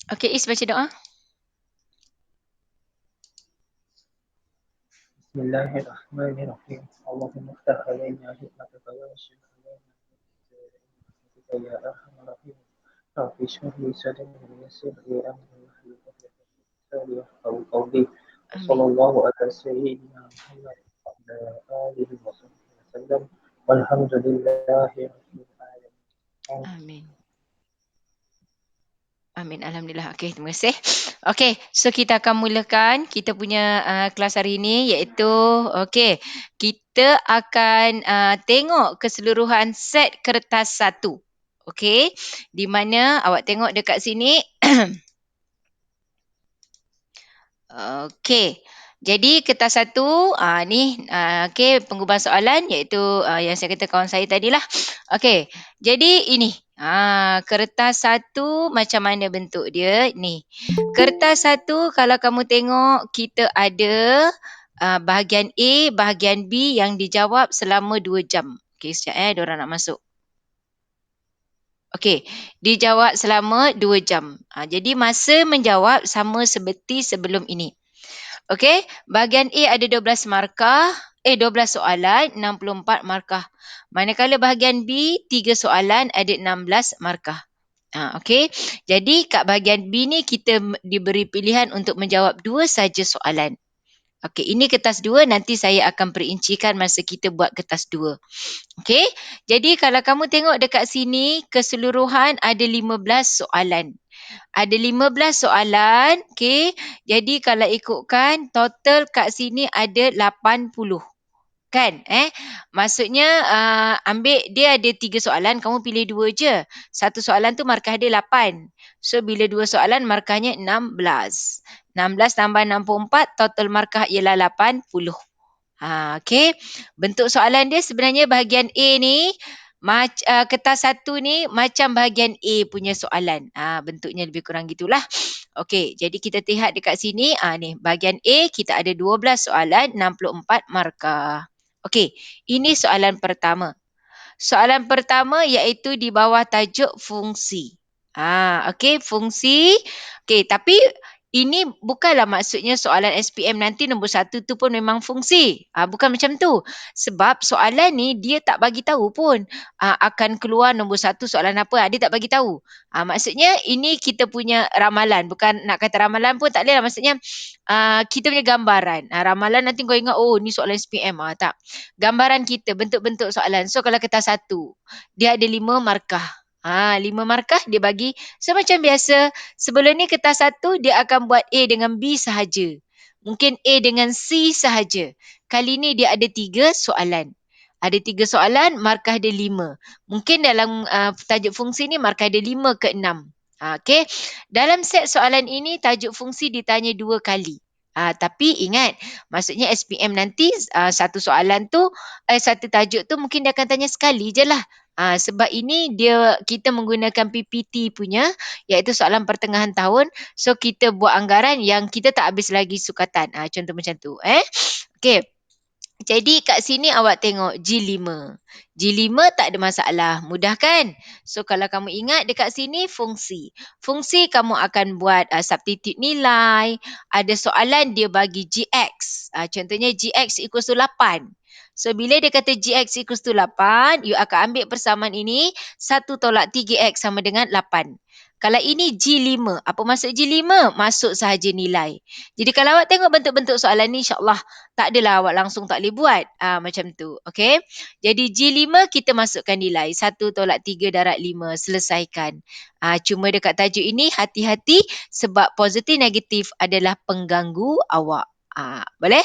Okey, Is baca doa. بسم الله الرحمن الرحيم اللهم افتح علينا حكمتك وانشر علينا من رحمتك يا ارحم الراحمين رب اشرح لي صدري ويسر لي امري واحلل عقدة من لساني يفقهوا قولي وصلى Amin. الله على سيدنا محمد وعلى اله وصحبه وسلم والحمد لله رب العالمين. Amin. Amin. Alhamdulillah. Okey, terima kasih. Okey, so kita akan mulakan kita punya kelas hari ini iaitu kita akan tengok keseluruhan set kertas 1. Okey, di mana awak tengok dekat sini. Okey. Jadi kertas 1 ni pengubah soalan iaitu yang saya kata kawan saya tadilah. Okey. Jadi ini kertas 1 macam mana bentuk dia ni. Kertas 1 kalau kamu tengok kita ada bahagian A, bahagian B yang dijawab selama 2 jam. Okey, sekejap diorang nak masuk. Okey, dijawab selama 2 jam. Jadi masa menjawab sama seperti sebelum ini. Okey, bahagian A ada 12 markah, 12 soalan, 64 markah. Manakala bahagian B, 3 soalan ada 16 markah. Okey. Jadi kat bahagian B ni kita diberi pilihan untuk menjawab 2 saja soalan. Okey, ini kertas 2, nanti saya akan perincikan masa kita buat kertas 2. Okey. Jadi kalau kamu tengok dekat sini, keseluruhan ada 15 soalan. Ada 15 soalan, okey. Jadi kalau ikutkan total kat sini ada 80. Kan? Maksudnya ambil dia ada 3 soalan, kamu pilih 2 je. Satu soalan tu markah dia 8. So bila 2 soalan markahnya 16. 16 tambah 64 total markah ialah 80. Okey. Bentuk soalan dia sebenarnya bahagian A ni kertas 1 ni macam bahagian A punya soalan. Bentuknya lebih kurang gitulah. Okey, jadi kita lihat dekat sini, ni bahagian A kita ada 12 soalan, 64 markah. Okey, ini soalan pertama. Soalan pertama iaitu di bawah tajuk fungsi. Okey, fungsi. Okey, tapi ini bukanlah maksudnya soalan SPM nanti nombor 1 tu pun memang fungsi. Bukan macam tu. Sebab soalan ni dia tak bagi tahu pun akan keluar nombor 1 soalan apa. Dia tak bagi tahu. Maksudnya ini kita punya ramalan. Bukan nak kata ramalan pun tak boleh lah. Maksudnya kita punya gambaran. Ramalan nanti kau ingat, oh ni soalan SPM. Tak. Gambaran kita, bentuk-bentuk soalan. So kalau kertas 1, dia ada 5 markah. 5 markah dia bagi. So macam biasa, sebelum ni kertas 1 dia akan buat A dengan B sahaja. Mungkin A dengan C sahaja. Kali ni dia ada 3 soalan. Ada 3 soalan, markah dia 5. Mungkin dalam tajuk fungsi ni markah dia 5 ke 6. Okey. Dalam set soalan ini tajuk fungsi ditanya 2 kali. Tapi ingat, maksudnya SPM nanti satu soalan tu, satu tajuk tu mungkin dia akan tanya sekali je lah. Sebab ini kita menggunakan PPT punya, iaitu soalan pertengahan tahun. So kita buat anggaran yang kita tak habis lagi sukatan. Contoh macam tu. Okey. Jadi kat sini awak tengok G5. G5 tak ada masalah. Mudah kan? So kalau kamu ingat dekat sini fungsi. Fungsi kamu akan buat substitute nilai. Ada soalan dia bagi GX. Contohnya GX equals to 8. So bila dia kata GX equals to 8, you akan ambil persamaan ini. 1 tolak 3X sama dengan 8. Kalau ini G5, apa maksud G5? Masuk sahaja nilai. Jadi kalau awak tengok bentuk-bentuk soalan ni, insyaAllah tak adalah awak langsung tak boleh buat. Macam tu. Okay. Jadi G5 kita masukkan nilai. 1 tolak 3 darab 5. Selesaikan. Cuma dekat tajuk ini hati-hati sebab positif negatif adalah pengganggu awak. Boleh?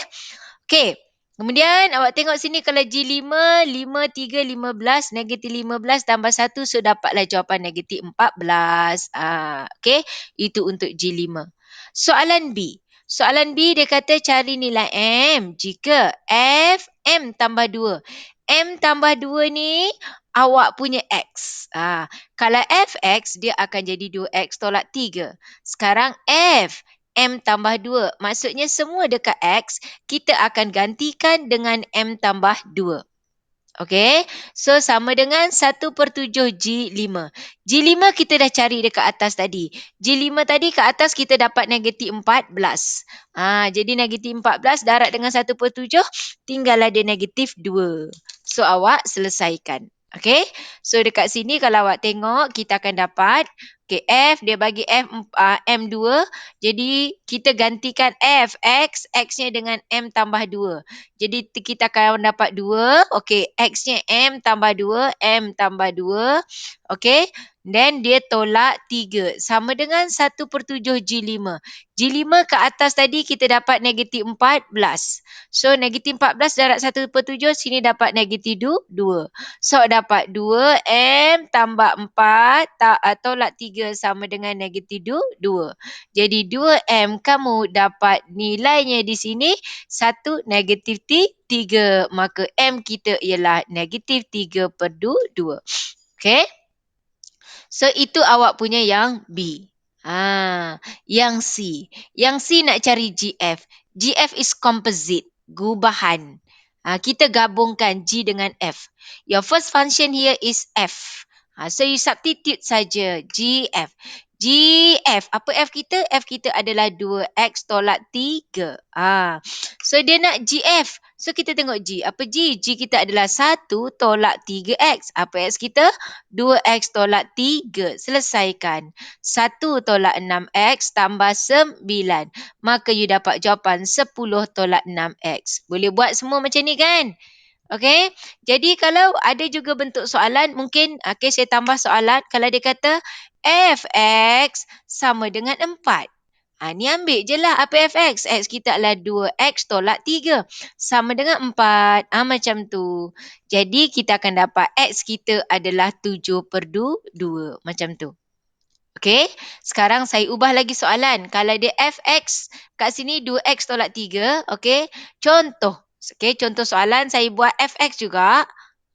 Okay. Kemudian awak tengok sini kalau G5, 5, 3, 15, negatif 15 tambah 1, so dapatlah jawapan negatif 14. Okay. Itu untuk G5. Soalan B. Soalan B dia kata cari nilai M jika F M tambah 2. M tambah 2 ni awak punya X. Kalau Fx dia akan jadi 2X tolak 3. Sekarang F M tambah 2. Maksudnya semua dekat X kita akan gantikan dengan M tambah 2. Okey. So sama dengan 1/7 G5. G5 kita dah cari dekat atas tadi. G5 tadi kat atas kita dapat negatif 14. Jadi negatif 14 darab dengan 1/7 tinggal ada negatif 2. So awak selesaikan. Okey. So dekat sini kalau awak tengok kita akan dapat F dia bagi M2. Jadi kita gantikan F X-nya dengan M tambah 2. Jadi kita akan dapat 2. Okey, X-nya M tambah 2. M tambah 2. Okey. Then dia tolak 3. Sama dengan 1/7 G5. G5 ke atas tadi kita dapat negatif 14. So negatif 14 darab 1/7 sini dapat negatif 2. So dapat 2 M tambah 4 tolak 3 sama dengan negatif 2. Jadi 2M kamu dapat nilainya di sini 1 negatif 3. Maka M kita ialah negatif 3/2. Okey. So itu awak punya yang B. Yang C. Yang C nak cari GF. GF is composite, gubahan. Kita gabungkan G dengan F. Your first function here is F. So you substitute saja GF. GF, apa F kita? F kita adalah 2X tolak 3. So dia nak GF. So kita tengok G. Apa G? G kita adalah 1 tolak 3X. Apa X kita? 2X tolak 3. Selesaikan. 1 tolak 6X tambah 9. Maka you dapat jawapan 10 tolak 6X. Boleh buat semua macam ni kan? Okey. Jadi kalau ada juga bentuk soalan, mungkin saya tambah soalan. Kalau dia kata Fx sama dengan 4. Ni ambil je lah apa Fx. X kita adalah 2X tolak 3. Sama dengan 4. Macam tu. Jadi kita akan dapat X kita adalah 7/2. Macam tu. Okey. Sekarang saya ubah lagi soalan. Kalau dia Fx kat sini 2X tolak 3. Okey. Contoh. Okey. Contoh soalan saya buat Fx juga.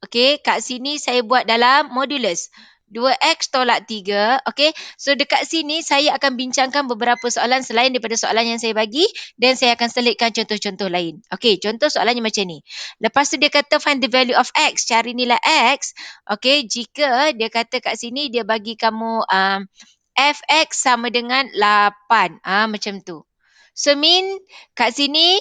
Okey. Kat sini saya buat dalam modulus. 2X tolak 3. Okey. So dekat sini saya akan bincangkan beberapa soalan selain daripada soalan yang saya bagi. Dan saya akan selitkan contoh-contoh lain. Okey. Contoh soalannya macam ni. Lepas tu dia kata find the value of X. Cari nilai X. Okey. Jika dia kata kat sini dia bagi kamu Fx sama dengan 8. Macam tu. So mean kat sini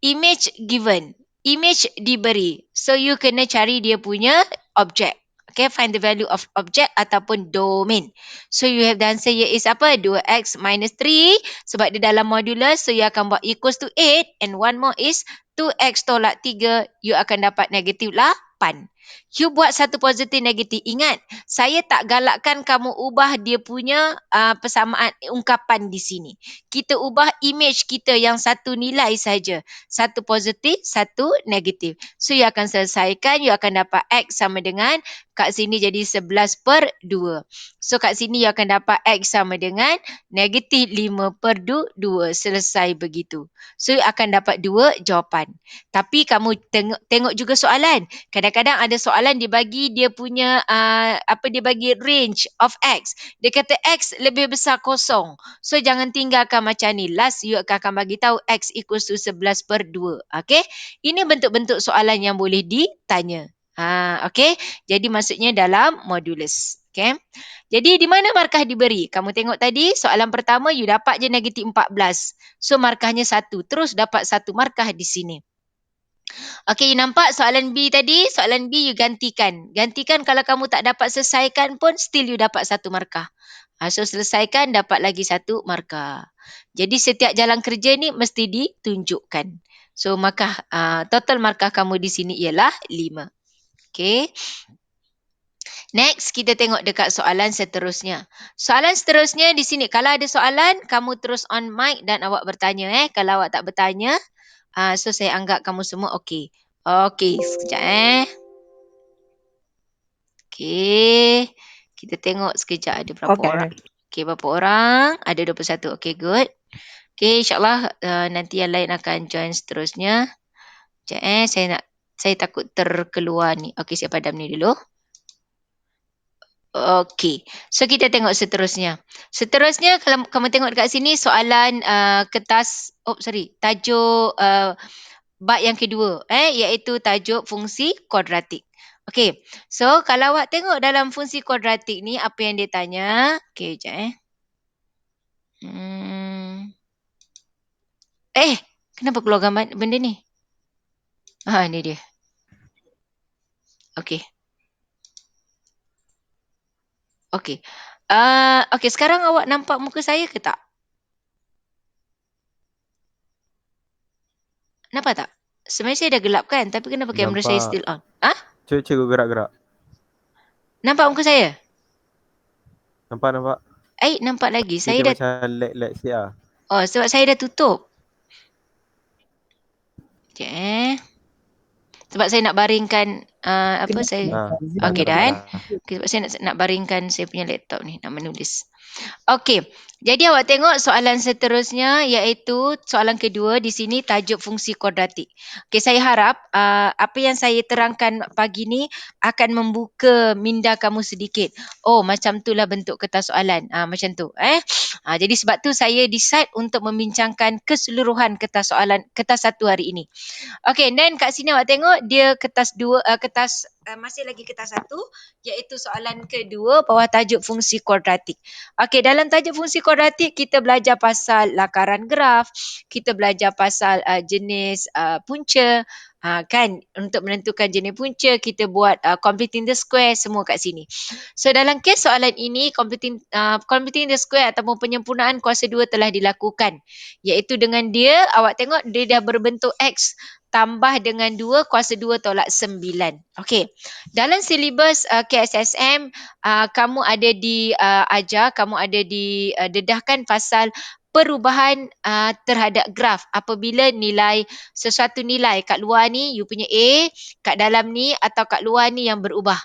image given. Image diberi. So you kena cari dia punya object. Okay, find the value of object ataupun domain. So you have the answer here is apa? 2x minus 3. Sebab dia dalam modulus. So you akan buat equals to 8. And one more is 2x tolak 3. You akan dapat negatif 8. You buat satu positif negatif. Ingat, saya tak galakkan kamu ubah dia punya persamaan ungkapan di sini. Kita ubah image kita yang satu nilai saja. Satu positif, satu negatif. So, you akan selesaikan, you akan dapat X sama dengan, kat sini jadi 11/2. So, kat sini you akan dapat X sama dengan negatif 5/2. Selesai begitu. So, you akan dapat 2 jawapan. Tapi kamu tengok juga soalan. Kadang-kadang ada soalan dia bagi dia punya dia bagi range of X. Dia kata X lebih besar kosong. So jangan tinggalkan macam ni. Last you akan bagi tahu X equals to 11/2. Okay. Ini bentuk-bentuk soalan yang boleh ditanya. Okay. Jadi maksudnya dalam modulus. Okay. Jadi di mana markah diberi? Kamu tengok tadi soalan pertama you dapat je negatif 14. So markahnya 1. Terus dapat 1 markah di sini. Okey, you nampak soalan B tadi? Soalan B you gantikan. Gantikan kalau kamu tak dapat selesaikan pun still you dapat 1 markah. So selesaikan dapat lagi 1 markah. Jadi setiap jalan kerja ni mesti ditunjukkan. So total markah kamu di sini ialah 5. Okey. Next, kita tengok dekat soalan seterusnya. Soalan seterusnya di sini. Kalau ada soalan, kamu terus on mic dan awak bertanya. Kalau awak tak bertanya, so saya anggap kamu semua okey. Okey, sekejap Okey. Kita tengok sekejap ada berapa orang. Okey, berapa orang? Ada 21. Okey, good. Okey, insyaAllah nanti yang lain akan join seterusnya. Sekejap saya takut terkeluar ni. Okey, saya padam ni dulu. Okey. So kita tengok seterusnya. Seterusnya kalau kamu tengok dekat sini soalan tajuk bab yang kedua iaitu tajuk fungsi kuadratik. Okey. So, kalau awak tengok dalam fungsi kuadratik ni, apa yang dia tanya. Okey, sekejap kenapa keluar gambar benda ni? Ni dia. Okey. Okey. Okey, sekarang awak nampak muka saya ke tak? Nampak tak? Sebenarnya saya dah gelap kan, tapi kenapa kamera saya Nampak. still on? Ah? Cikgu gerak-gerak. Nampak muka saya? Nampak. Nampak lagi. Dia Saya dah macam lag sikit lah. sebab saya dah tutup. Sekejap sebab saya nak baringkan apa saya. Okey dah kan? Okay, sebab saya nak baringkan saya punya laptop ni, nak menulis. Okey. Jadi awak tengok soalan seterusnya iaitu soalan kedua di sini tajuk fungsi kuadratik. Okey, saya harap apa yang saya terangkan pagi ni akan membuka minda kamu sedikit. Oh, macam itulah bentuk kertas soalan. Macam tu. Jadi sebab tu saya decide untuk membincangkan keseluruhan kertas soalan kertas satu hari ini. Okay, then kat sini awak tengok dia kertas dua, masih lagi kertas satu, iaitu soalan kedua bawah tajuk fungsi kuadratik. Okay, dalam tajuk fungsi kuadratik kita belajar pasal lakaran graf, kita belajar pasal jenis punca, kan, untuk menentukan jenis punca kita buat completing the square, semua kat sini. So dalam kes soalan ini completing the square ataupun penyempurnaan kuasa 2 telah dilakukan, iaitu dengan dia awak tengok dia dah berbentuk X tambah dengan 2 kuasa 2 tolak 9. Okey. Dalam silibus KSSM kamu ada ajar, kamu ada dedahkan pasal perubahan terhadap graf apabila nilai sesuatu nilai kat luar ni you punya A, kat dalam ni atau kat luar ni yang berubah.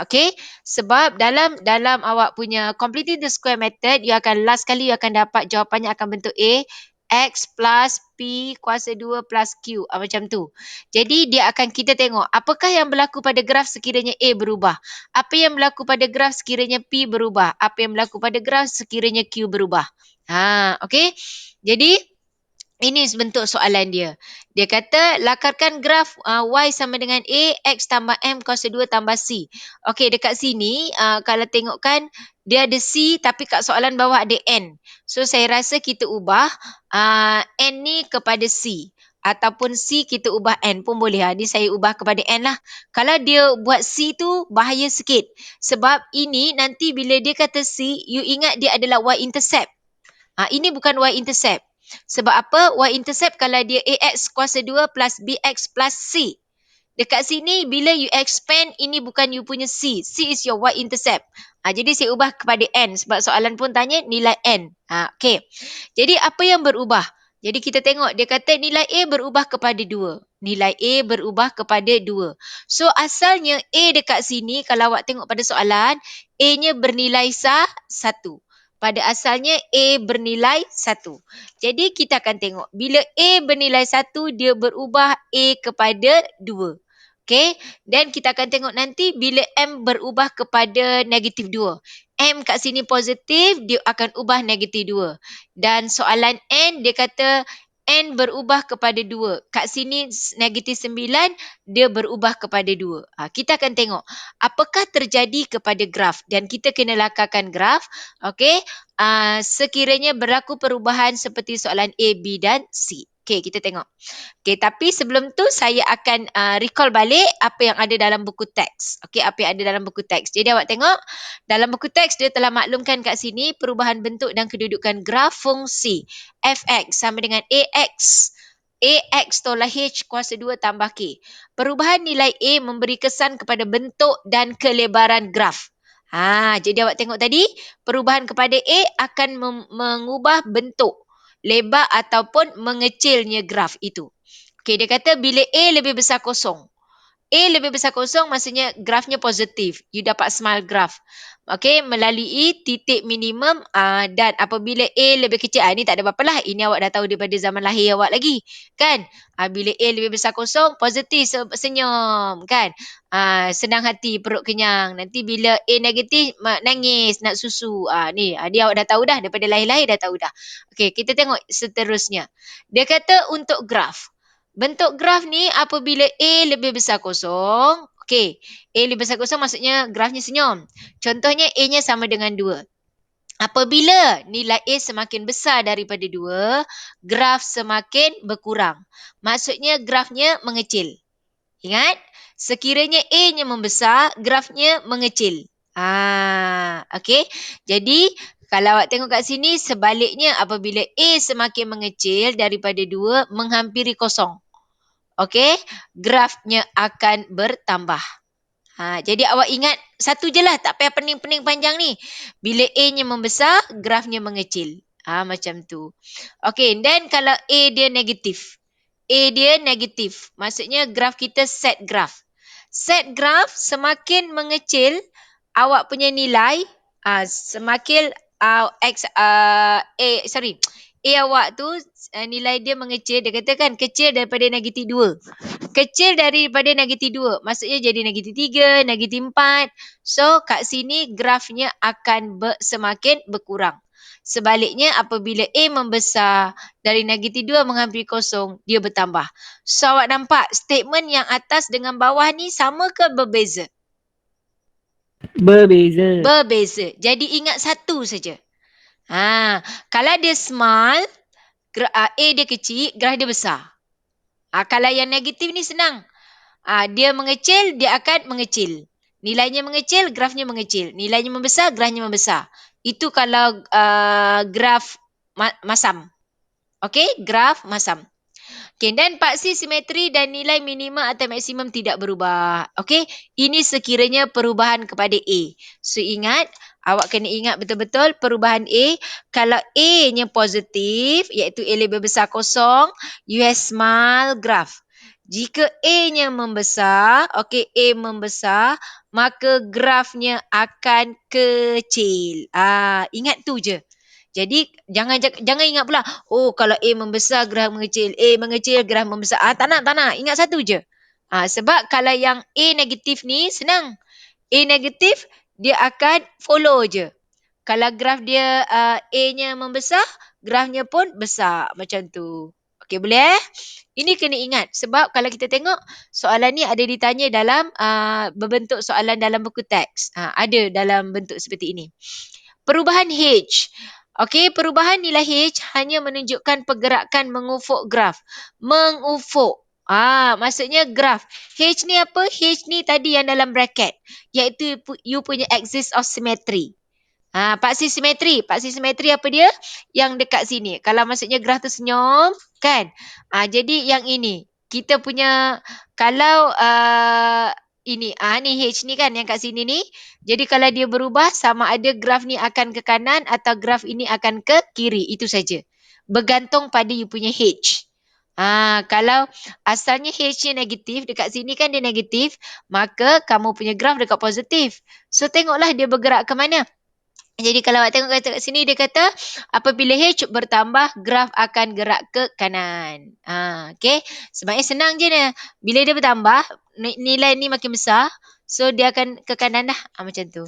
Okey. Sebab dalam awak punya completing the square method, you akan last kali you akan dapat jawapannya akan bentuk A, X plus P kuasa 2 plus Q. Macam tu. Jadi dia akan kita tengok apakah yang berlaku pada graf sekiranya A berubah. Apa yang berlaku pada graf sekiranya P berubah. Apa yang berlaku pada graf sekiranya Q berubah. Okey. Jadi ini bentuk soalan dia. Dia kata lakarkan graf Y sama dengan A, X tambah M kuasa 2 tambah C. Okey, dekat sini kalau tengokkan dia ada C tapi kat soalan bawah ada N. So saya rasa kita ubah N ni kepada C. Ataupun C kita ubah N pun boleh. Ni saya ubah kepada N lah. Kalau dia buat C tu bahaya sikit. Sebab ini nanti bila dia kata C, you ingat dia adalah Y-intercept. Ini bukan Y-intercept. Sebab apa? Y-intercept kalau dia AX kuasa 2 plus BX plus C. Dekat sini, bila you expand, ini bukan you punya C. C is your Y-intercept. Jadi saya ubah kepada N. Sebab soalan pun tanya nilai N. Okay. Jadi apa yang berubah? Jadi kita tengok, dia kata nilai A berubah kepada 2. Nilai A berubah kepada 2. So asalnya A dekat sini, kalau awak tengok pada soalan, A-nya bernilai 1. Pada asalnya A bernilai 1. Jadi kita akan tengok bila A bernilai 1 dia berubah A kepada 2. Okey, dan kita akan tengok nanti bila M berubah kepada negatif 2. M kat sini positif, dia akan ubah negatif 2. Dan soalan N dia kata N berubah kepada 2. Kat sini negatif 9, dia berubah kepada 2. Kita akan tengok apakah terjadi kepada graf dan kita kena lakarkan graf. Okey, sekiranya berlaku perubahan seperti soalan A, B dan C. Okey, kita tengok. Okey, tapi sebelum tu saya akan recall balik apa yang ada dalam buku teks. Okey, apa yang ada dalam buku teks. Jadi awak tengok dalam buku teks dia telah maklumkan kat sini perubahan bentuk dan kedudukan graf fungsi fx sama dengan ax tolak h kuasa 2 tambah k. Perubahan nilai A memberi kesan kepada bentuk dan kelebaran graf. Jadi awak tengok tadi perubahan kepada A akan mengubah bentuk, lebar ataupun mengecilnya graf itu. Okey, dia kata bila A lebih besar kosong. A lebih besar kosong maksudnya grafnya positif. You dapat smile graph. Okey, melalui titik minimum dan apabila A lebih kecil. Ini tak ada apa-apa lah. Ini awak dah tahu daripada zaman lahir awak lagi. Kan? Bila A lebih besar kosong, positif, senyum. Kan? Senang hati, perut kenyang. Nanti bila A negatif, nangis, nak susu. Ni awak dah tahu dah. Daripada lahir-lahir dah tahu dah. Okey, kita tengok seterusnya. Dia kata untuk graf. Bentuk graf ni apabila A lebih besar kosong. Okey, A lebih besar kosong maksudnya grafnya senyum. Contohnya A-nya sama dengan 2. Apabila nilai A semakin besar daripada 2, graf semakin berkurang. Maksudnya grafnya mengecil. Ingat, sekiranya A-nya membesar, grafnya mengecil. Okey. Jadi, kalau awak tengok kat sini, sebaliknya apabila A semakin mengecil daripada 2, menghampiri kosong. Okey, grafnya akan bertambah. Jadi awak ingat satu je lah, tak payah pening-pening panjang ni. Bila A-nya membesar, grafnya mengecil. Macam tu. Okey, dan kalau A dia negatif. A dia negatif. Maksudnya graf kita set graf. Set graf semakin mengecil, awak punya nilai semakin A awak tu nilai dia mengecil. Dia katakan kecil daripada negatif 2. Kecil daripada negatif 2. Maksudnya jadi negatif 3, negatif 4. So, kat sini grafnya akan semakin berkurang. Sebaliknya, apabila A membesar dari negatif 2 menghampiri kosong, dia bertambah. So, awak nampak statement yang atas dengan bawah ni sama ke berbeza? Berbeza. Berbeza. Jadi, ingat satu saja. Kalau dia small, A dia kecil, graf dia besar. Kalau yang negatif ni senang. Dia mengecil, dia akan mengecil. Nilainya mengecil, grafnya mengecil. Nilainya membesar, grafnya membesar. Itu kalau graf masam. Okey, graf masam. Okey, dan paksi simetri dan nilai minimum atau maksimum tidak berubah. Okey, ini sekiranya perubahan kepada A. So, ingat, awak kena ingat betul-betul perubahan A. Kalau A-nya positif, iaitu A lebih besar kosong, you have small graph. Jika A-nya membesar, okey, A membesar, maka grafnya akan kecil. Ingat tu je. Jadi jangan ingat pula, kalau A membesar graf mengecil, A mengecil graf membesar. Tak nak. Ingat satu je. Sebab kalau yang A negatif ni senang. A negatif dia akan follow je. Kalau graf dia A-nya membesar, grafnya pun besar macam tu. Okey, boleh Ini kena ingat sebab kalau kita tengok soalan ni ada ditanya dalam berbentuk soalan dalam buku teks. Ada dalam bentuk seperti ini. Perubahan H. Okey, perubahan nilai H hanya menunjukkan pergerakan mengufuk graf. Mengufuk. Maksudnya graf. H ni apa? H ni tadi yang dalam bracket. Iaitu you punya axis of symmetry. Paksi simetri. Paksi simetri apa dia? Yang dekat sini. Kalau maksudnya graf tu senyum, kan? Jadi yang ini. Kita punya, kalau ini, ni H ni kan yang kat sini ni. Jadi kalau dia berubah, sama ada graf ni akan ke kanan atau graf ini akan ke kiri. Itu saja. Bergantung pada you punya H. Kalau asalnya H-nya negatif, dekat sini kan dia negatif, maka kamu punya graf dekat positif. So tengoklah dia bergerak ke mana. Jadi kalau awak tengok kat sini dia kata apabila H bertambah graf akan gerak ke kanan. Okey. Sebenarnya senang je dia. Bila dia bertambah nilai ni makin besar, so dia akan ke kanan dah. Macam tu.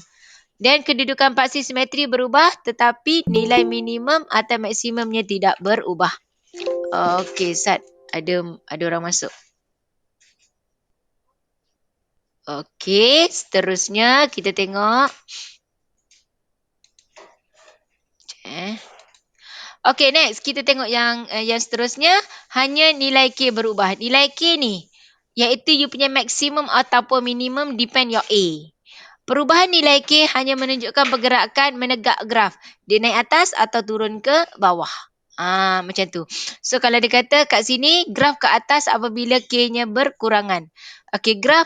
Dan kedudukan paksi simetri berubah tetapi nilai minimum atau maksimumnya tidak berubah. Okey, Sat. Ada orang masuk. Okey, seterusnya kita tengok. Okey, next kita tengok yang seterusnya. Hanya nilai K berubah. Nilai K ni iaitu you punya maksimum ataupun minimum depend your A. Perubahan nilai K hanya menunjukkan pergerakan menegak graf. Dia naik atas atau turun ke bawah. Macam tu. So kalau dia kata kat sini graf ke atas apabila K-nya berkurangan. Okey, graf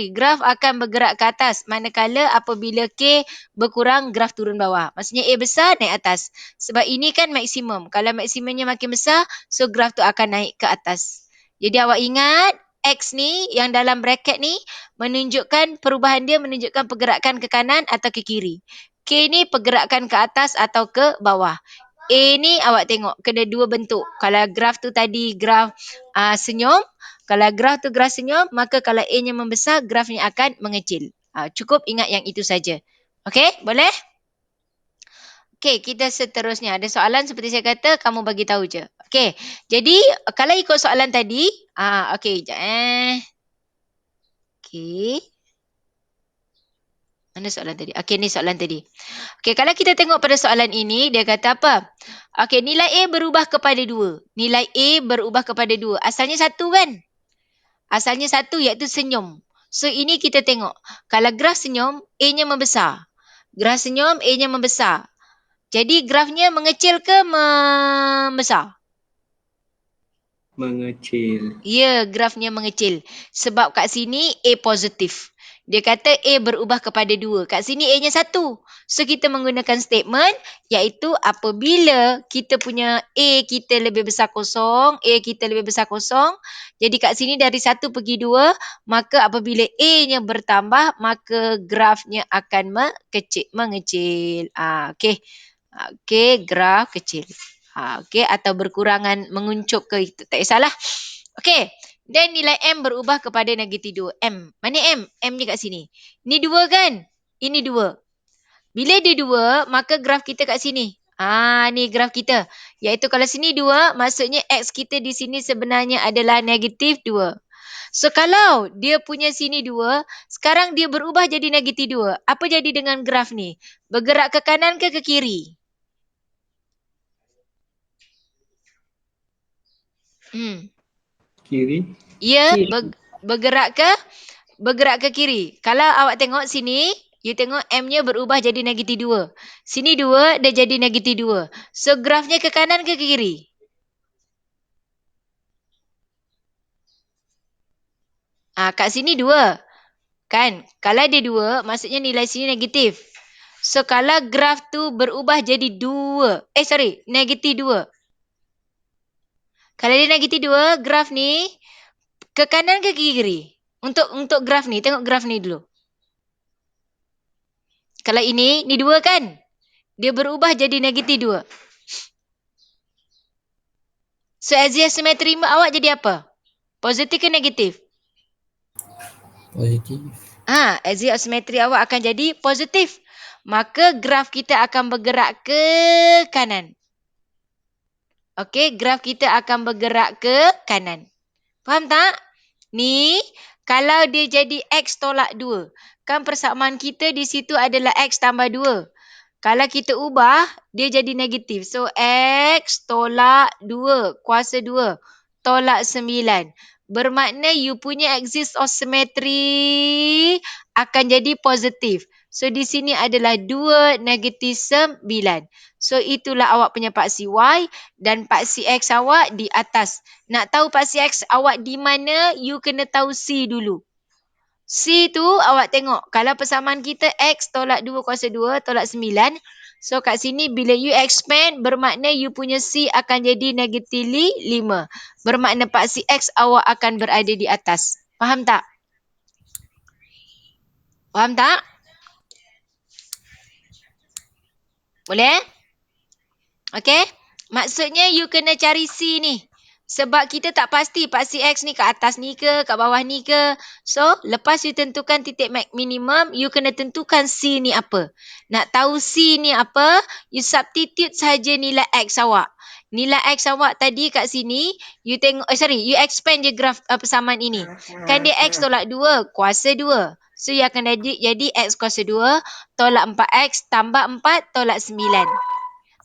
graf akan bergerak ke atas manakala apabila K berkurang graf turun bawah. Maksudnya A besar naik atas. Sebab ini kan maksimum. Kalau maksimumnya makin besar, so graf tu akan naik ke atas. Jadi awak ingat X ni yang dalam bracket ni menunjukkan perubahan dia menunjukkan pergerakan ke kanan atau ke kiri. K ni pergerakan ke atas atau ke bawah. A ni awak tengok kena dua bentuk. Kalau graf tu tadi graf senyum, kalau graf tu graf senyum, maka kalau A-nya membesar, grafnya akan mengecil. Cukup ingat yang itu saja. Okey, boleh? Okey, kita seterusnya. Ada soalan seperti saya kata, kamu bagi tahu je. Okey. Jadi kalau ikut soalan tadi, okey, jap Okey. Mana soalan tadi? Okey, ni soalan tadi. Okey, kalau kita tengok pada soalan ini, dia kata apa? Okey, nilai A berubah kepada 2. Nilai A berubah kepada 2. Asalnya 1 kan? Asalnya 1 iaitu senyum. So, ini kita tengok. Kalau graf senyum, A-nya membesar. Graf senyum, A-nya membesar. Jadi, grafnya mengecil ke membesar? Mengecil. Ya, grafnya mengecil. Sebab kat sini A positif. Dia kata A berubah kepada 2. Kat sini A-nya 1. So, kita menggunakan statement iaitu apabila kita punya A kita lebih besar kosong, A kita lebih besar kosong. Jadi kat sini dari 1 pergi 2, maka apabila A-nya bertambah, maka grafnya akan mengecil. Okey. Okey, graf kecil. Okey, atau berkurangan menguncup ke, tak kisahlah. Okey, dan nilai M berubah kepada negatif 2. M. Mana M? M ni kat sini. Ni 2 kan? Ini 2. Bila dia 2, maka graf kita kat sini. Ni graf kita. Iaitu kalau sini 2, maksudnya X kita di sini sebenarnya adalah negatif 2. So, kalau dia punya sini 2, sekarang dia berubah jadi negatif 2. Apa jadi dengan graf ni? Bergerak ke kanan ke kiri? Kiri. Ya, Kiri. bergerak ke kiri. Kalau awak tengok sini, you tengok M-nya berubah jadi negatif 2. Sini 2, dia jadi negatif 2. So, grafnya ke kanan ke kiri? Kat sini 2. Kan? Kalau dia 2, maksudnya nilai sini negatif. So, kalau graf tu berubah jadi 2. Negatif 2. Kalau dia negatif 2, graf ni ke kanan ke kiri? Untuk graf ni, tengok graf ni dulu. Kalau ini 2 kan? Dia berubah jadi negatif 2. So, axial awak jadi apa? Positif ke negatif? Positif. Axial awak akan jadi positif. Maka graf kita akan bergerak ke kanan. Okey, graf kita akan bergerak ke kanan. Faham tak? Ni, kalau dia jadi X tolak 2. Kan persamaan kita di situ adalah X tambah 2. Kalau kita ubah, dia jadi negatif. So, X tolak 2 kuasa 2 tolak 9. Bermakna you punya axis of symmetry akan jadi positif. So, di sini adalah 2 negatif 9. So, itulah awak punya paksi Y dan paksi X awak di atas. Nak tahu paksi X awak di mana, you kena tahu C dulu. C tu awak tengok. Kalau persamaan kita X tolak 2 kuasa 2 tolak 9. So kat sini bila you expand bermakna you punya C akan jadi negatif 5. Bermakna paksi X awak akan berada di atas. Faham tak? Faham tak? Boleh? Okay? Maksudnya you kena cari C ni. Sebab kita tak pasti paksi X ni kat atas ni ke, kat bawah ni ke. So, lepas you tentukan titik minimum, you kena tentukan C ni apa. Nak tahu C ni apa, you substitute saja nilai X awak. Nilai X awak tadi kat sini, you tengok, you expand je graf persamaan ini. Kan dia X tolak 2, kuasa 2. So, you akan jadi X kuasa 2, tolak 4X, tambah 4, tolak 9.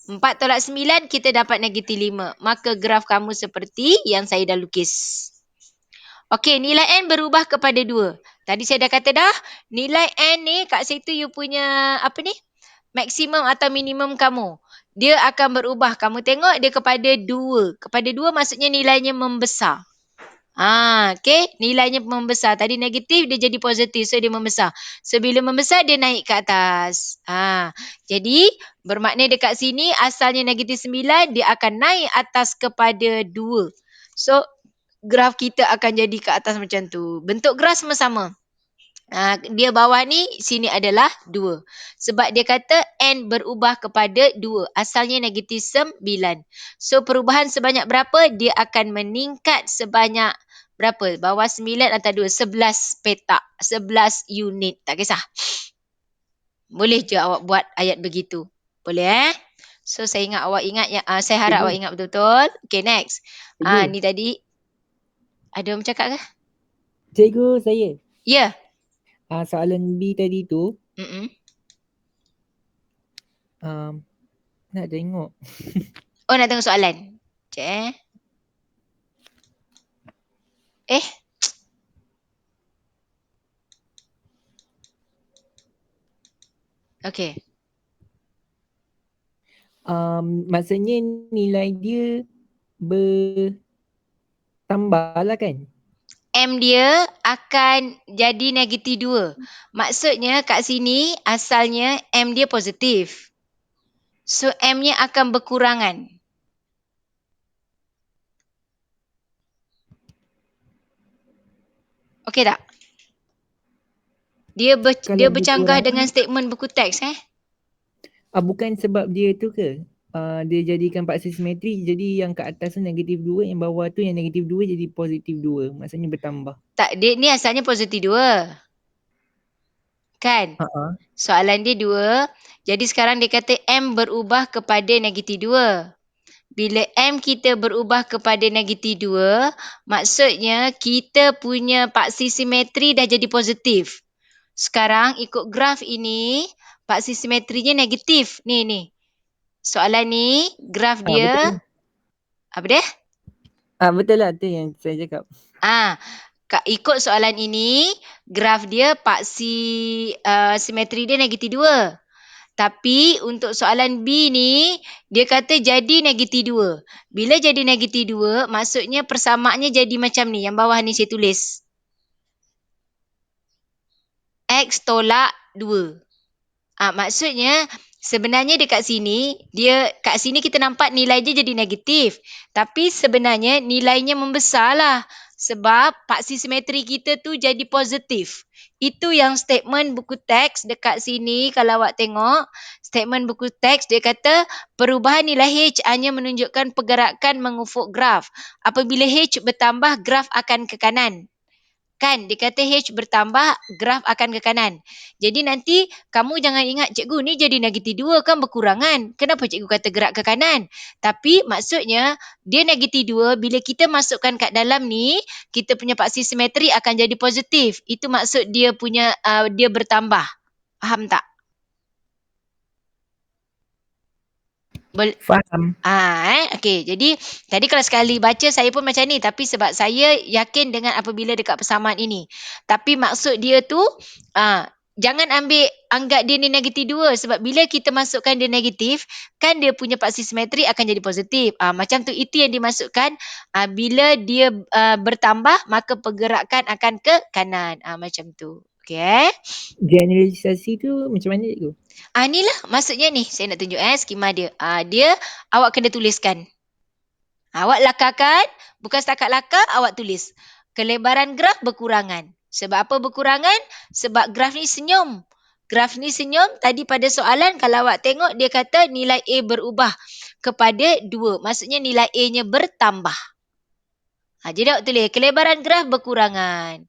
4 tolak 9, kita dapat negatif 5. Maka graf kamu seperti yang saya dah lukis. Okey, nilai N berubah kepada 2. Tadi saya dah kata dah, nilai N ni kat situ you punya, maksimum atau minimum kamu. Dia akan berubah. Kamu tengok dia kepada 2. Kepada 2 maksudnya nilainya membesar. Okey, nilainya membesar. Tadi negatif, dia jadi positif. So, dia membesar. So, bila membesar, dia naik ke atas. Jadi, bermakna dekat sini, asalnya negatif 9, dia akan naik atas kepada 2. So, graf kita akan jadi ke atas macam tu. Bentuk graf sama-sama. Dia bawah ni, sini adalah 2. Sebab dia kata N berubah kepada 2. Asalnya negatif 9. So, perubahan sebanyak berapa? Dia akan meningkat sebanyak berapa? Bawah 9 atau 2? 11 petak. 11 unit. Tak kisah. Boleh je awak buat ayat begitu. Boleh So saya ingat awak ingat ya. Saya harap Cikgu. awak ingat betul-betul. Okay, next. Cikgu. Ni tadi ada orang bercakap ke? Cikgu, saya. Ya. Soalan B tadi tu, Mm-mm. nak tengok. Oh, nak tengok soalan. Cik Okay. Maksudnya nilai dia bertambah lah kan? M dia akan jadi negatif 2. Maksudnya kat sini asalnya M dia positif. So M-nya akan berkurangan. Okey tak? Dia bercanggah berkurangan, dengan statement buku teks bukan sebab dia tu ke? Dia jadikan paksa simetri, jadi yang kat atas tu negatif 2, yang bawah tu yang negatif 2 jadi positif 2. Maksudnya bertambah. Tak, dia ni asalnya positif 2. Kan? Soalan dia 2. Jadi sekarang dia kata M berubah kepada negatif 2. Bila M kita berubah kepada negatif 2, maksudnya kita punya paksi simetri dah jadi positif. Sekarang ikut graf ini, paksi simetrinya negatif. Ni. Soalan ni, graf dia. Betul. Apa dia? Betul lah, tu yang saya cakap. Ikut soalan ini, graf dia paksi simetri dia negatif 2. Tapi untuk soalan B ni, dia kata jadi negatif 2. Bila jadi negatif 2, maksudnya persamaannya jadi macam ni. Yang bawah ni saya tulis. X tolak 2. Maksudnya sebenarnya dekat sini, kat sini kita nampak nilai dia jadi negatif. Tapi sebenarnya nilainya membesar lah. Sebab paksi simetri kita tu jadi positif. Itu yang statement buku teks dekat sini. Kalau awak tengok, statement buku teks dia kata perubahan nilai H hanya menunjukkan pergerakan mengufuk graf. Apabila H bertambah, graf akan ke kanan. Kan, dia kata H bertambah, graf akan ke kanan. Jadi nanti kamu jangan ingat, cikgu ni jadi negatif 2 kan berkurangan. Kenapa cikgu kata gerak ke kanan? Tapi maksudnya, dia negatif 2, bila kita masukkan kat dalam ni, kita punya paksi simetri akan jadi positif. Itu maksud dia punya, dia bertambah. Faham tak? Faham. Okey. Jadi tadi kalau sekali baca saya pun macam ni, tapi sebab saya yakin dengan apabila dekat persamaan ini. Tapi maksud dia tu jangan anggap dia ni negatif 2 sebab bila kita masukkan dia negatif, kan dia punya paksi simetri akan jadi positif. Macam tu, itu yang dimasukkan bila dia bertambah maka pergerakan akan ke kanan. Macam tu. Okey. Generalisasi tu macam mana cikgu? Inilah maksudnya ni. Saya nak tunjuk skema dia. Dia awak kena tuliskan. Awak lakarkan, bukan setakat lakar, awak tulis. Kelebaran graf berkurangan. Sebab apa berkurangan? Sebab graf ni senyum. Graf ni senyum, tadi pada soalan kalau awak tengok dia kata nilai A berubah kepada 2. Maksudnya nilai A-nya bertambah. Jadi awak tulis kelebaran graf berkurangan.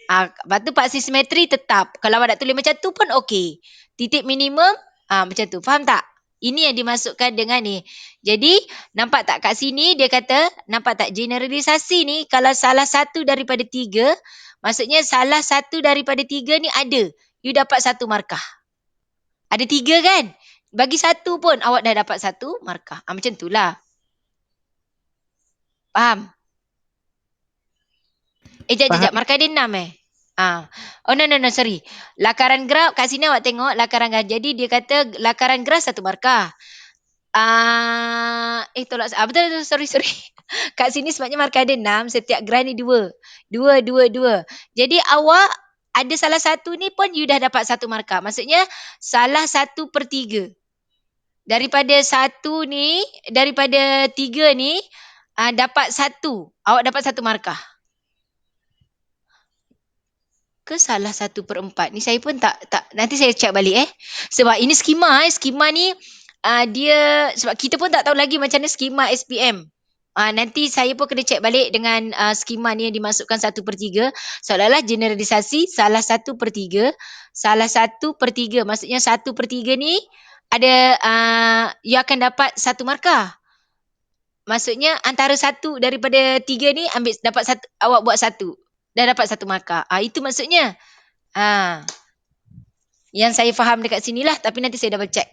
Lepas tu paksi simetri tetap. Kalau awak nak tulis macam tu pun okey. Titik minimum, macam tu. Faham tak? Ini yang dimasukkan dengan ni. Jadi, nampak tak kat sini dia kata, nampak tak generalisasi ni kalau salah satu daripada 3, maksudnya salah satu daripada 3 ni ada. You dapat 1 markah. Ada 3 kan? Bagi 1 pun awak dah dapat 1 markah. Macam tu lah. Faham? Jap. Markah dia 6 Oh, no, sorry. Lakaran graf, kat sini awak tengok lakaran graf. Jadi, dia kata lakaran graf 1 markah. Tolak. Betul, sorry. Kat sini sebabnya markah ada 6, setiap graf ni 2. 2. Jadi, awak ada salah satu ni pun you dah dapat 1 markah. Maksudnya, salah 1/3. Daripada 1 ni, daripada 3 ni, dapat 1. Awak dapat 1 markah. Ke salah 1/4? Ni saya pun tak nanti saya check balik Sebab ini skema skema ni dia sebab kita pun tak tahu lagi macam mana skema SPM. Nanti saya pun kena check balik dengan skema ni yang dimasukkan 1/3. Seolah-olah generalisasi salah 1/3. Salah 1/3 maksudnya 1/3 ni you akan dapat 1 markah. Maksudnya antara satu daripada 3 ni dapat satu, awak buat satu. Dah dapat 1 markah. Itu maksudnya. Yang saya faham dekat sinilah, tapi nanti saya double check.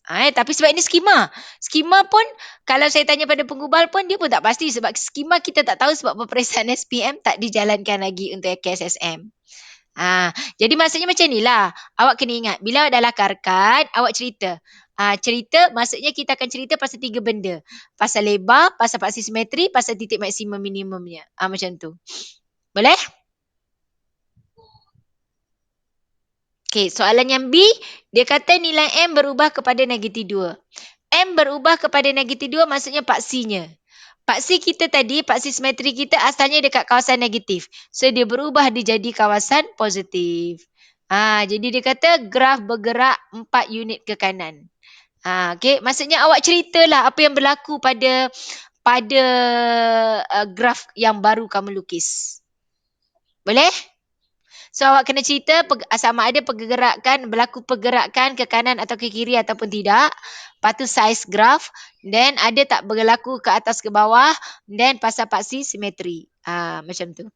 Tapi sebab ini skema. Skema pun kalau saya tanya pada penggubal pun dia pun tak pasti sebab skema kita tak tahu sebab peperiksaan SPM tak dijalankan lagi untuk KSSM. Jadi maksudnya macam inilah. Awak kena ingat bila awak dah lakarkan, awak cerita. Cerita maksudnya kita akan cerita pasal 3 benda. Pasal lebar, pasal paksi simetri, pasal titik maksimum minimumnya. Macam tu. Boleh? Okey, soalan yang B, dia kata nilai M berubah kepada -2. M berubah kepada -2 maksudnya paksinya. Paksi kita tadi, paksi simetri kita asalnya dekat kawasan negatif. So, dia berubah dia jadi kawasan positif. Jadi dia kata graf bergerak 4 unit ke kanan. Okay, maksudnya awak ceritalah apa yang berlaku pada graf yang baru kamu lukis. Boleh? So awak kena cerita sama ada berlaku pergerakan ke kanan atau ke kiri ataupun tidak. Lepas tu size graf. Then ada tak berlaku ke atas ke bawah. Then pasal paksi simetri. Macam tu.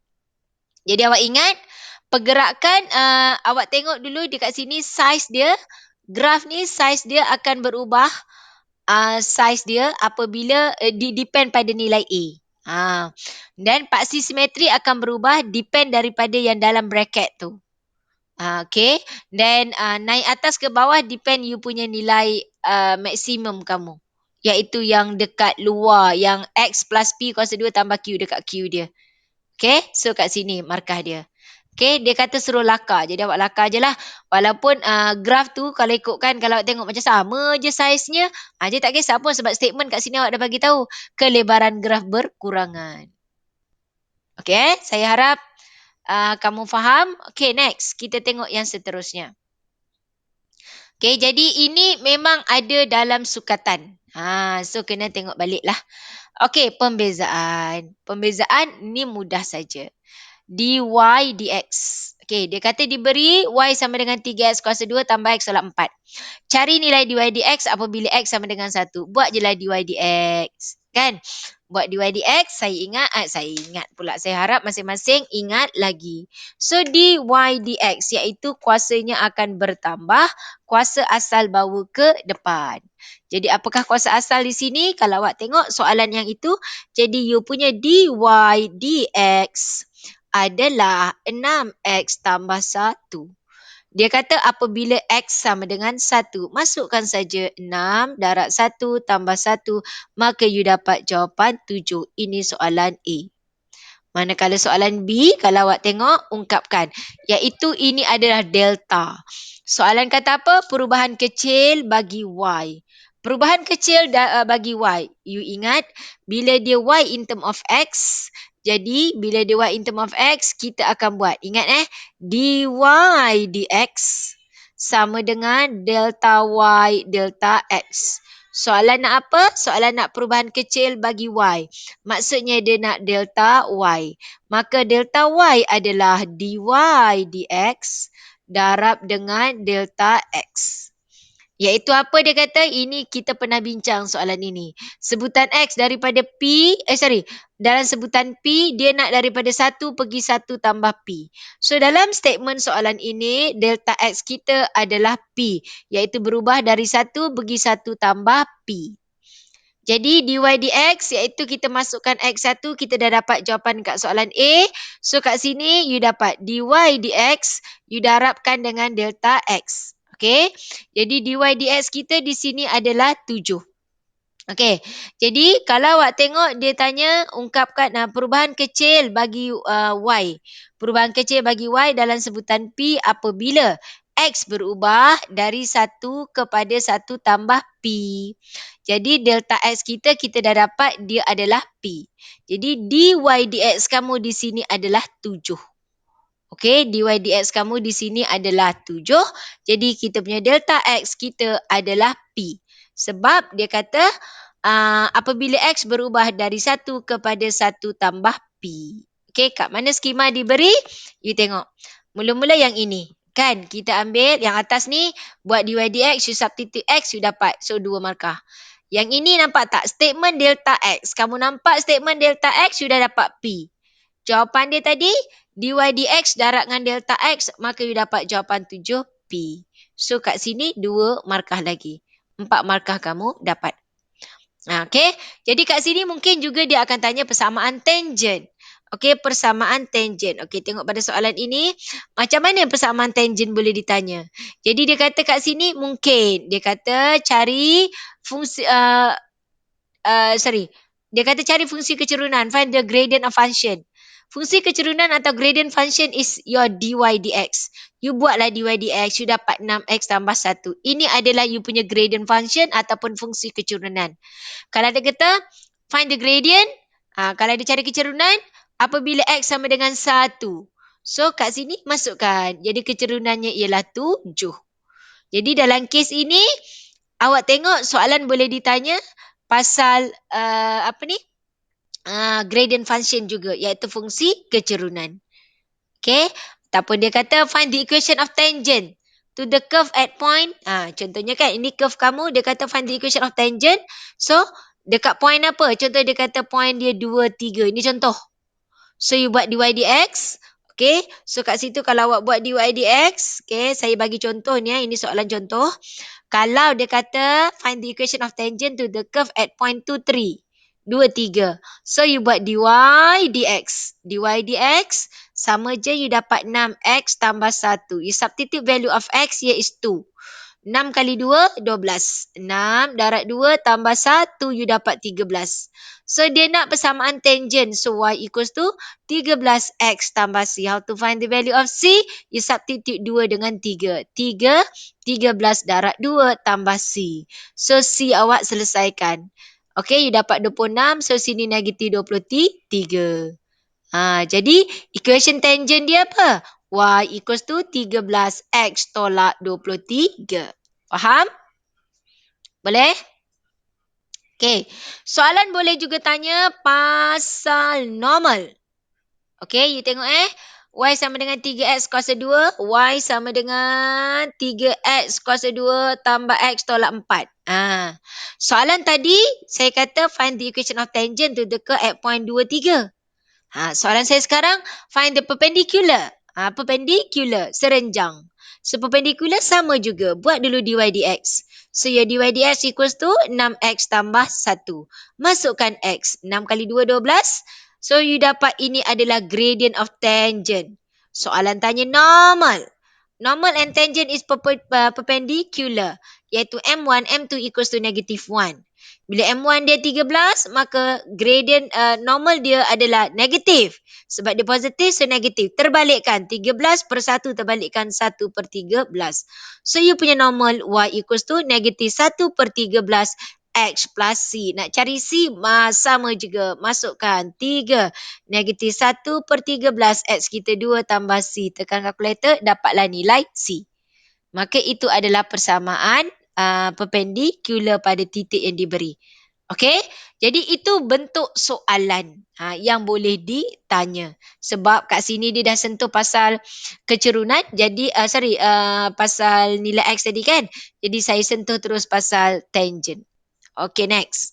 Jadi awak ingat pergerakan awak tengok dulu dekat sini size dia. Graf ni size dia akan berubah. Size dia apabila depend pada nilai A. Dan paksi simetri akan berubah depend daripada yang dalam bracket tu. Okay. Dan naik atas ke bawah depend you punya nilai maksimum kamu. Iaitu yang dekat luar. Yang X plus P kuasa 2 tambah Q dekat Q dia. Okay. So kat sini markah dia. Okay, dia kata suruh lakar. Jadi awak lakar je lah. Walaupun graf tu kalau ikutkan, kalau awak tengok macam sama je saiznya, dia tak kisah pun sebab statement kat sini awak dah bagi tahu. Kelebaran graf berkurangan. Okay, saya harap kamu faham. Okay, next. Kita tengok yang seterusnya. Okay, jadi ini memang ada dalam sukatan. So kena tengok balik lah. Okay, pembezaan. Pembezaan ni mudah saja. dy dx. Okey, dia kata diberi y sama dengan 3x kuasa 2 tambah x tolak 4. Cari nilai dy dx apabila x sama dengan 1. Buat je lah dy dx. Kan? Buat dy dx, saya ingat pula. Saya harap masing-masing ingat lagi. So, dy dx iaitu kuasanya akan bertambah kuasa asal bawa ke depan. Jadi, apakah kuasa asal di sini? Kalau awak tengok soalan yang itu, jadi you punya dy dx adalah 6x tambah 1. Dia kata apabila x sama dengan 1, masukkan saja 6 darab 1 tambah 1, maka you dapat jawapan 7. Ini soalan A. Manakala soalan B, kalau awak tengok, ungkapkan. Iaitu ini adalah delta. Soalan kata apa? Perubahan kecil bagi Y. Perubahan kecil bagi Y. You ingat, bila dia Y in term of X, jadi, bila dy in term of x, kita akan buat. Ingat dy dx sama dengan delta y delta x. Soalan nak apa? Soalan nak perubahan kecil bagi y. Maksudnya dia nak delta y. Maka delta y adalah dy dx darab dengan delta x. Iaitu apa dia kata? Ini kita pernah bincang soalan ini. Sebutan X daripada P, dalam sebutan P, dia nak daripada 1 pergi 1 tambah P. So, dalam statement soalan ini, delta X kita adalah P. Iaitu berubah dari 1 pergi 1 tambah P. Jadi, dy dx iaitu kita masukkan X1, kita dah dapat jawapan kat soalan A. So, kat sini, you dapat dy dx, you darabkan dengan delta X. Okay, jadi dy dx kita di sini adalah 7. Okay, jadi kalau awak tengok dia tanya ungkapkan perubahan kecil bagi y. Perubahan kecil bagi y dalam sebutan P apabila x berubah dari 1 kepada 1 tambah P. Jadi delta x kita dah dapat dia adalah P. Jadi dy dx kamu di sini adalah 7. Okey, dy dx kamu di sini adalah 7. Jadi kita punya delta x kita adalah P. Sebab dia kata apabila x berubah dari 1 kepada 1 tambah P. Okey, kat mana skema diberi? You tengok. Mula-mula yang ini. Kan kita ambil yang atas ni, buat dy dx, you substitute x, you dapat. So 2 markah. Yang ini nampak tak? Statement delta x. Kamu nampak statement delta x, you dah dapat P. Jawapan dia tadi, dy dx darab dengan delta x, maka you dapat jawapan 7P. So kat sini 2 markah lagi. 4 markah kamu dapat. Okay. Jadi kat sini mungkin juga dia akan tanya persamaan tangent. Okey, persamaan tangent. Okey, tengok pada soalan ini, macam mana persamaan tangent boleh ditanya. Jadi dia kata kat sini mungkin, dia kata cari fungsi, dia kata cari fungsi kecerunan, find the gradient of function. Fungsi kecerunan atau gradient function is your dy dx. You buatlah dy dx, you dapat 6x tambah 1. Ini adalah you punya gradient function ataupun fungsi kecerunan. Kalau dia kata find the gradient, kalau dia cari kecerunan, apabila x sama dengan 1. So kat sini masukkan. Jadi kecerunannya ialah 7. Jadi dalam kes ini, awak tengok soalan boleh ditanya pasal gradient function juga, iaitu fungsi kecerunan. Okay. Ataupun dia kata find the equation of tangent to the curve at point. Contohnya kan, ini curve kamu, dia kata find the equation of tangent. So, dekat point apa? Contoh dia kata point dia 2, 3. Ini contoh. So, you buat dy dx. Okay. So, kat situ kalau awak buat dy dx. Okay. Saya bagi contoh ni. Ini soalan contoh. Kalau dia kata find the equation of tangent to the curve at point 2, 3. 2, 3. So, you buat dy dx. Dy dx sama je you dapat 6x tambah 1. You substitute value of x here is 2. 6 kali 2, 12. 6 darab 2 tambah 1, you dapat 13. So, dia nak persamaan tangent. So, y equals to 13x tambah c. How to find the value of c? You substitute 2 dengan 3. 3, 13 darab 2 tambah c. So, c awak selesaikan. Okay, you dapat 26. So, sini negatif 23. Jadi, equation tangent dia apa? Y equals to 13x tolak 23. Faham? Boleh? Okay. Soalan boleh juga tanya pasal normal. Okay, you tengok Y sama dengan 3x kuasa 2. Y sama dengan 3x kuasa 2 tambah x tolak 4. Soalan tadi, saya kata find the equation of tangent to the curve at point 2, 3. Soalan saya sekarang, find the perpendicular. Perpendicular, serenjang. So, perpendicular sama juga. Buat dulu dy dx. So, your dy dx equals to 6x tambah 1. Masukkan x. 6 kali 2, 12. So, you dapat ini adalah gradient of tangent. Soalan tanya normal. Normal and tangent is perpendicular. Iaitu M1, M2 equals to negative 1. Bila M1 dia 13, maka gradient normal dia adalah negatif. Sebab dia positif, so negatif. Terbalikkan. 13 per 1 terbalikkan 1 per 13. So, you punya normal Y equals to negatif 1 per 13 X plus C. Nak cari C, sama juga. Masukkan 3. Negatif 1 per 13 X kita 2 tambah C. Tekan kalkulator, dapatlah nilai C. Maka itu adalah persamaan perpendicular pada titik yang diberi. Okey? Jadi itu bentuk soalan yang boleh ditanya. Sebab kat sini dia dah sentuh pasal kecerunan. Jadi, pasal nilai X tadi kan. Jadi saya sentuh terus pasal tangent. Okey, next.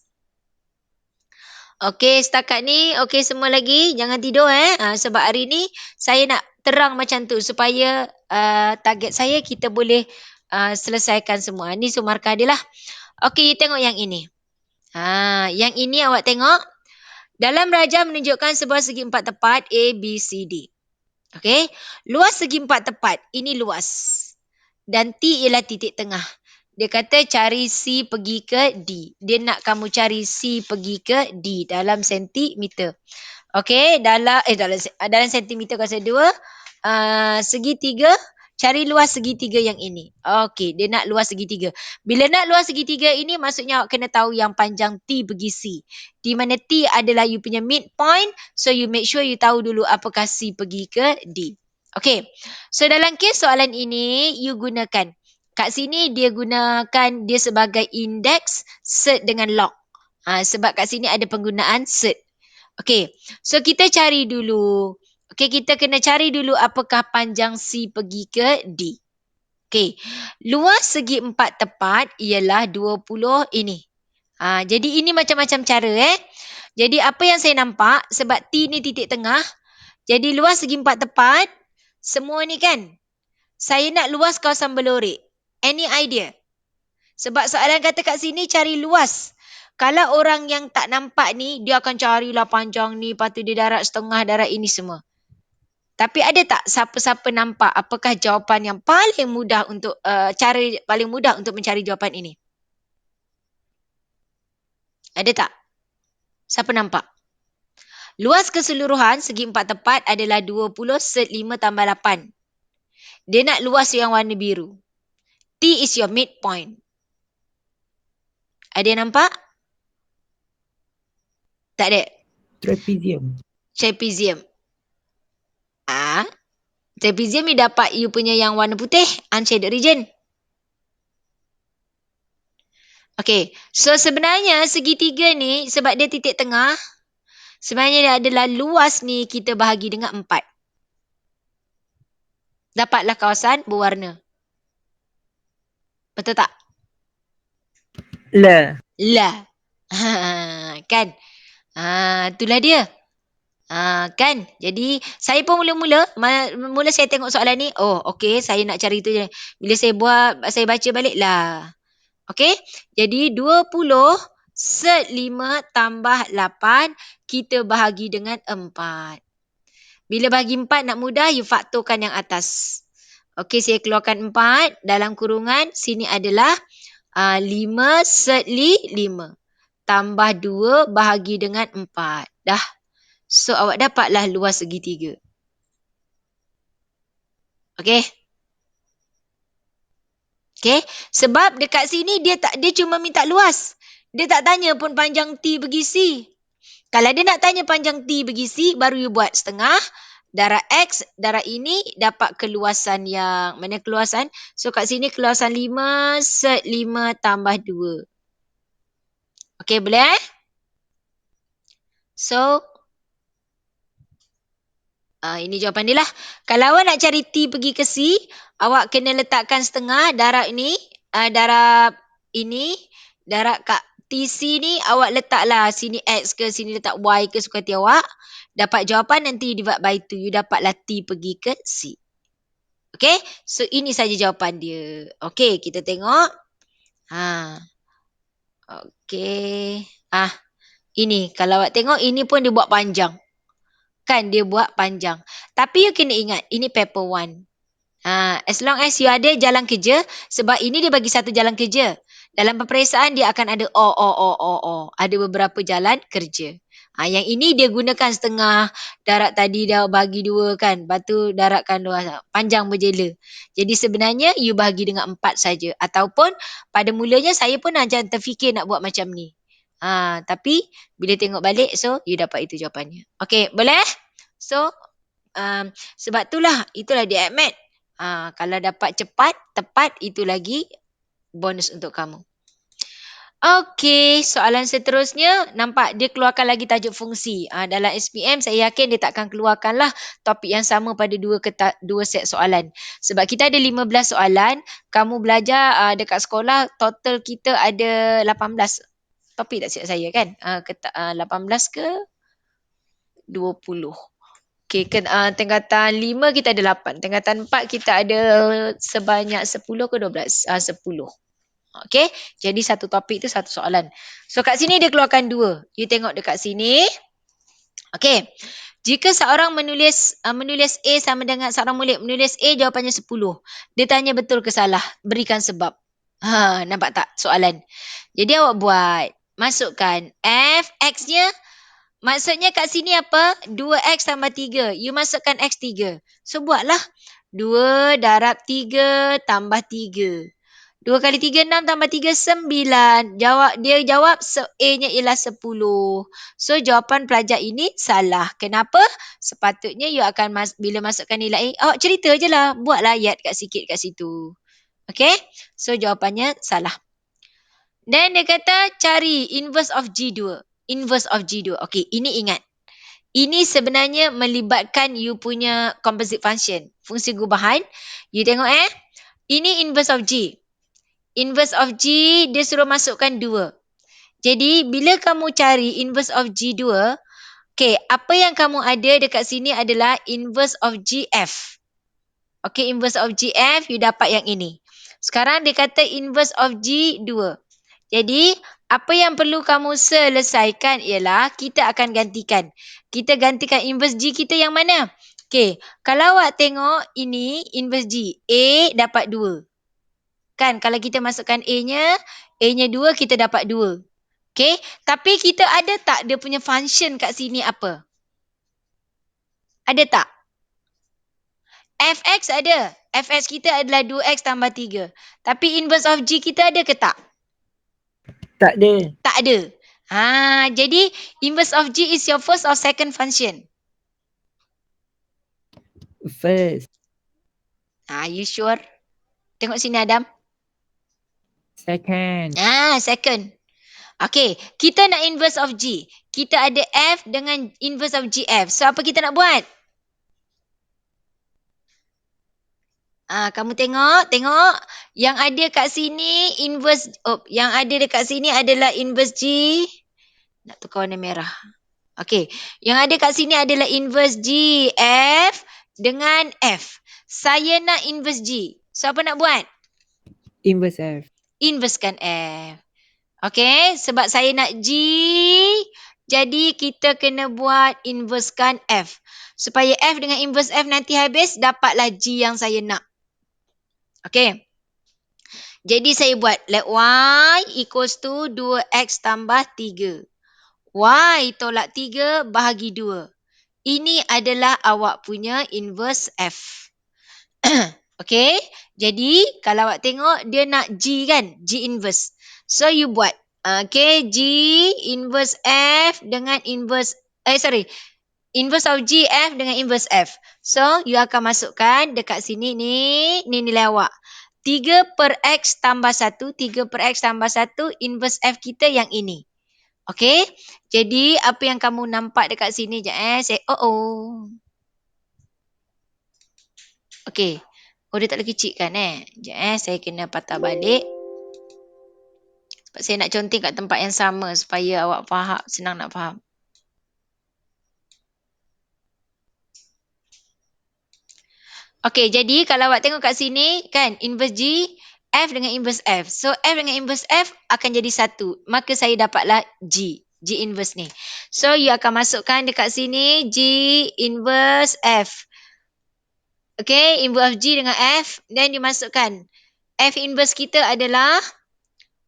Okey, setakat ni okey semua lagi. Jangan tidur sebab hari ni saya nak terang macam tu supaya target saya kita boleh selesaikan semua. Ni markah dia lah. Okey, you tengok yang ini. Yang ini awak tengok. Dalam rajah menunjukkan sebuah segi empat tepat A, B, C, D. Okey. Luas segi empat tepat. Ini luas. Dan T ialah titik tengah. Dia kata cari C pergi ke D. Dia nak kamu cari C pergi ke D dalam sentimeter. Okey, dalam sentimeter kuasa 2, segitiga, cari luas segitiga yang ini. Okey, dia nak luas segitiga. Bila nak luas segitiga ini, maksudnya awak kena tahu yang panjang T pergi C. Di mana T adalah you punya midpoint, so you make sure you tahu dulu apakah C pergi ke D. Okey, so dalam kes soalan ini, you gunakan. Kat sini dia gunakan dia sebagai index, set dengan log. Sebab kat sini ada penggunaan set. Okey, so kita cari dulu Okey, kita kena cari dulu apakah panjang C pergi ke D. Okey, luas segi 4 tepat ialah 20 ini. Jadi ini macam-macam cara Jadi apa yang saya nampak, sebab T ni titik tengah, jadi luas segi 4 tepat, semua ni kan, saya nak luas kawasan berlorek. Any idea? Sebab soalan kata kat sini cari luas. Kalau orang yang tak nampak ni, dia akan carilah panjang ni, lepas tu dia darat setengah, darat ini semua. Tapi ada tak siapa-siapa nampak apakah jawapan yang paling mudah untuk, cara paling mudah untuk mencari jawapan ini? Ada tak? Siapa nampak? Luas keseluruhan segi 4 tepat adalah 20 set 5 tambah 8. Dia nak luas yang warna biru. T is your midpoint. Ada yang nampak? Tak ada. Trapezium. Trapezium. Trapezium ni dapat you punya yang warna putih, unshaded region. Okay, so sebenarnya segitiga ni sebab dia titik tengah, sebenarnya dia adalah luas ni kita bahagi dengan 4. Dapatlah kawasan berwarna. Betul tak? Lah. Kan? Itulah dia. Kan? Jadi saya pun mula saya tengok soalan ni, okey, saya nak cari tu je. Bila saya baca balik lah. Okey? Jadi 20 set 5 tambah 8 kita bahagi dengan 4. Bila bahagi 4 nak mudah, you faktorkan yang atas. Okey, saya keluarkan 4 dalam kurungan, sini adalah 5 set 5 tambah 2 bahagi dengan 4. Dah. So awak dapatlah luas segitiga. Okey. Okey, sebab dekat sini dia cuma minta luas. Dia tak tanya pun panjang T bagi C. Kalau dia nak tanya panjang T bagi C, baru you buat setengah. Darab X, darab ini dapat keluasan yang, mana keluasan? So kat sini keluasan 5 set 5 tambah 2. Okey, boleh So, ini jawapan dia lah. Kalau awak nak cari T pergi ke C, awak kena letakkan setengah darab ini, darab ini, darab kat TC ni awak letaklah sini X ke, sini letak Y ke, suka hati awak. Dapat jawapan nanti divide by 2. You dapatlah T pergi ke C. Okay, so ini saja jawapan dia. Okay, kita tengok. Okay. Ini, kalau awak tengok, ini pun dia buat panjang. Kan dia buat panjang. Tapi you kena ingat, ini paper 1. As long as you ada jalan kerja, sebab ini dia bagi satu jalan kerja. Dalam peperiksaan dia akan ada ada beberapa jalan kerja. Yang ini dia gunakan setengah, darab tadi dah bagi 2 kan. Lepas tu darabkan luas, panjang berjela. Jadi sebenarnya you bahagi dengan 4 saja. Ataupun pada mulanya saya pun jangan terfikir nak buat macam ni. Tapi bila tengok balik, so you dapat itu jawapannya. Okay, boleh? So, sebab itulah dia AdMed. Kalau dapat cepat, tepat, itu lagi bonus untuk kamu. Okey, soalan seterusnya, nampak dia keluarkan lagi tajuk fungsi. Dalam SPM, saya yakin dia takkan keluarkanlah topik yang sama pada dua set soalan. Sebab kita ada 15 soalan, kamu belajar dekat sekolah, total kita ada 18. Topik tak silap saya kan? 18 ke 20. Okey, tingkatan 5 kita ada 8. Tingkatan 4 kita ada sebanyak 10 ke 12? 10. Okey, jadi satu topik tu satu soalan. So kat sini dia keluarkan 2. You tengok dekat sini. Okey, jika seorang menulis A sama dengan seorang murid menulis A jawapannya 10. Dia tanya betul ke salah? Berikan sebab. Nampak tak soalan? Jadi awak buat. Masukkan F, X-nya. Maksudnya kat sini apa? 2X tambah 3. You masukkan X 3. So buatlah. 2 darab 3 tambah 3. 2 kali 3, 6 tambah 3, 9. Dia jawab A-nya ialah 10. So jawapan pelajar ini salah. Kenapa? Sepatutnya you akan bila masukkan nilai A, awak cerita je lah. Buatlah ayat sikit kat situ. Okay? So jawapannya salah. Dan dia kata cari inverse of G2. Inverse of G2. Okey, ini ingat. Ini sebenarnya melibatkan you punya composite function. Fungsi gubahan. You tengok Ini inverse of G. Inverse of G, dia suruh masukkan 2. Jadi, bila kamu cari inverse of G2, okay, apa yang kamu ada dekat sini adalah inverse of GF. Okay, inverse of GF, you dapat yang ini. Sekarang dia kata inverse of G2. Jadi, apa yang perlu kamu selesaikan ialah kita akan gantikan. Kita gantikan inverse G kita yang mana? Okay, kalau awak tengok ini inverse G. A dapat 2. Kan, kalau kita masukkan A-nya 2, kita dapat 2. Okay, tapi kita ada tak dia punya function kat sini apa? Ada tak? Fx ada. Fx kita adalah 2x tambah 3. Tapi inverse of G kita ada ke tak? Tak ada. Tak ada. Jadi inverse of G is your first or second function? First. You sure? Tengok sini Adam. Second. Second. Okay, kita nak inverse of G. Kita ada F dengan inverse of GF. So, apa kita nak buat? Kamu tengok. Yang ada kat sini inverse, yang ada dekat sini adalah inverse G. Nak tukar warna merah. Okay, yang ada kat sini adalah inverse G, F dengan F. Saya nak inverse G. So, apa nak buat? Inverse F. Inversekan F. Okay, sebab saya nak G, jadi kita kena buat inversekan F. Supaya F dengan inverse F nanti habis, dapatlah G yang saya nak. Okay. Jadi saya buat, let Y equals to 2X tambah 3. Y tolak 3 bahagi 2. Ini adalah awak punya inverse F. Okay. Jadi, kalau awak tengok, dia nak G kan? G inverse. So, you buat. Okay, G inverse F dengan inverse, inverse of G, F dengan inverse F. So, you akan masukkan dekat sini ni nilai awak. 3 per X tambah 1, 3 per X tambah 1, inverse F kita yang ini. Okay, jadi apa yang kamu nampak dekat sini je say, Okay, dia tak boleh kecil kan Sekejap saya kena patah balik. Sebab saya nak conteng kat tempat yang sama supaya awak faham, senang nak faham. Okey, jadi kalau awak tengok kat sini kan inverse G, F dengan inverse F. So F dengan inverse F akan jadi 1. Maka saya dapatlah G. G inverse ni. So you akan masukkan dekat sini G inverse F. Okey, inverse G dengan F. Then dimasukkan. F inverse kita adalah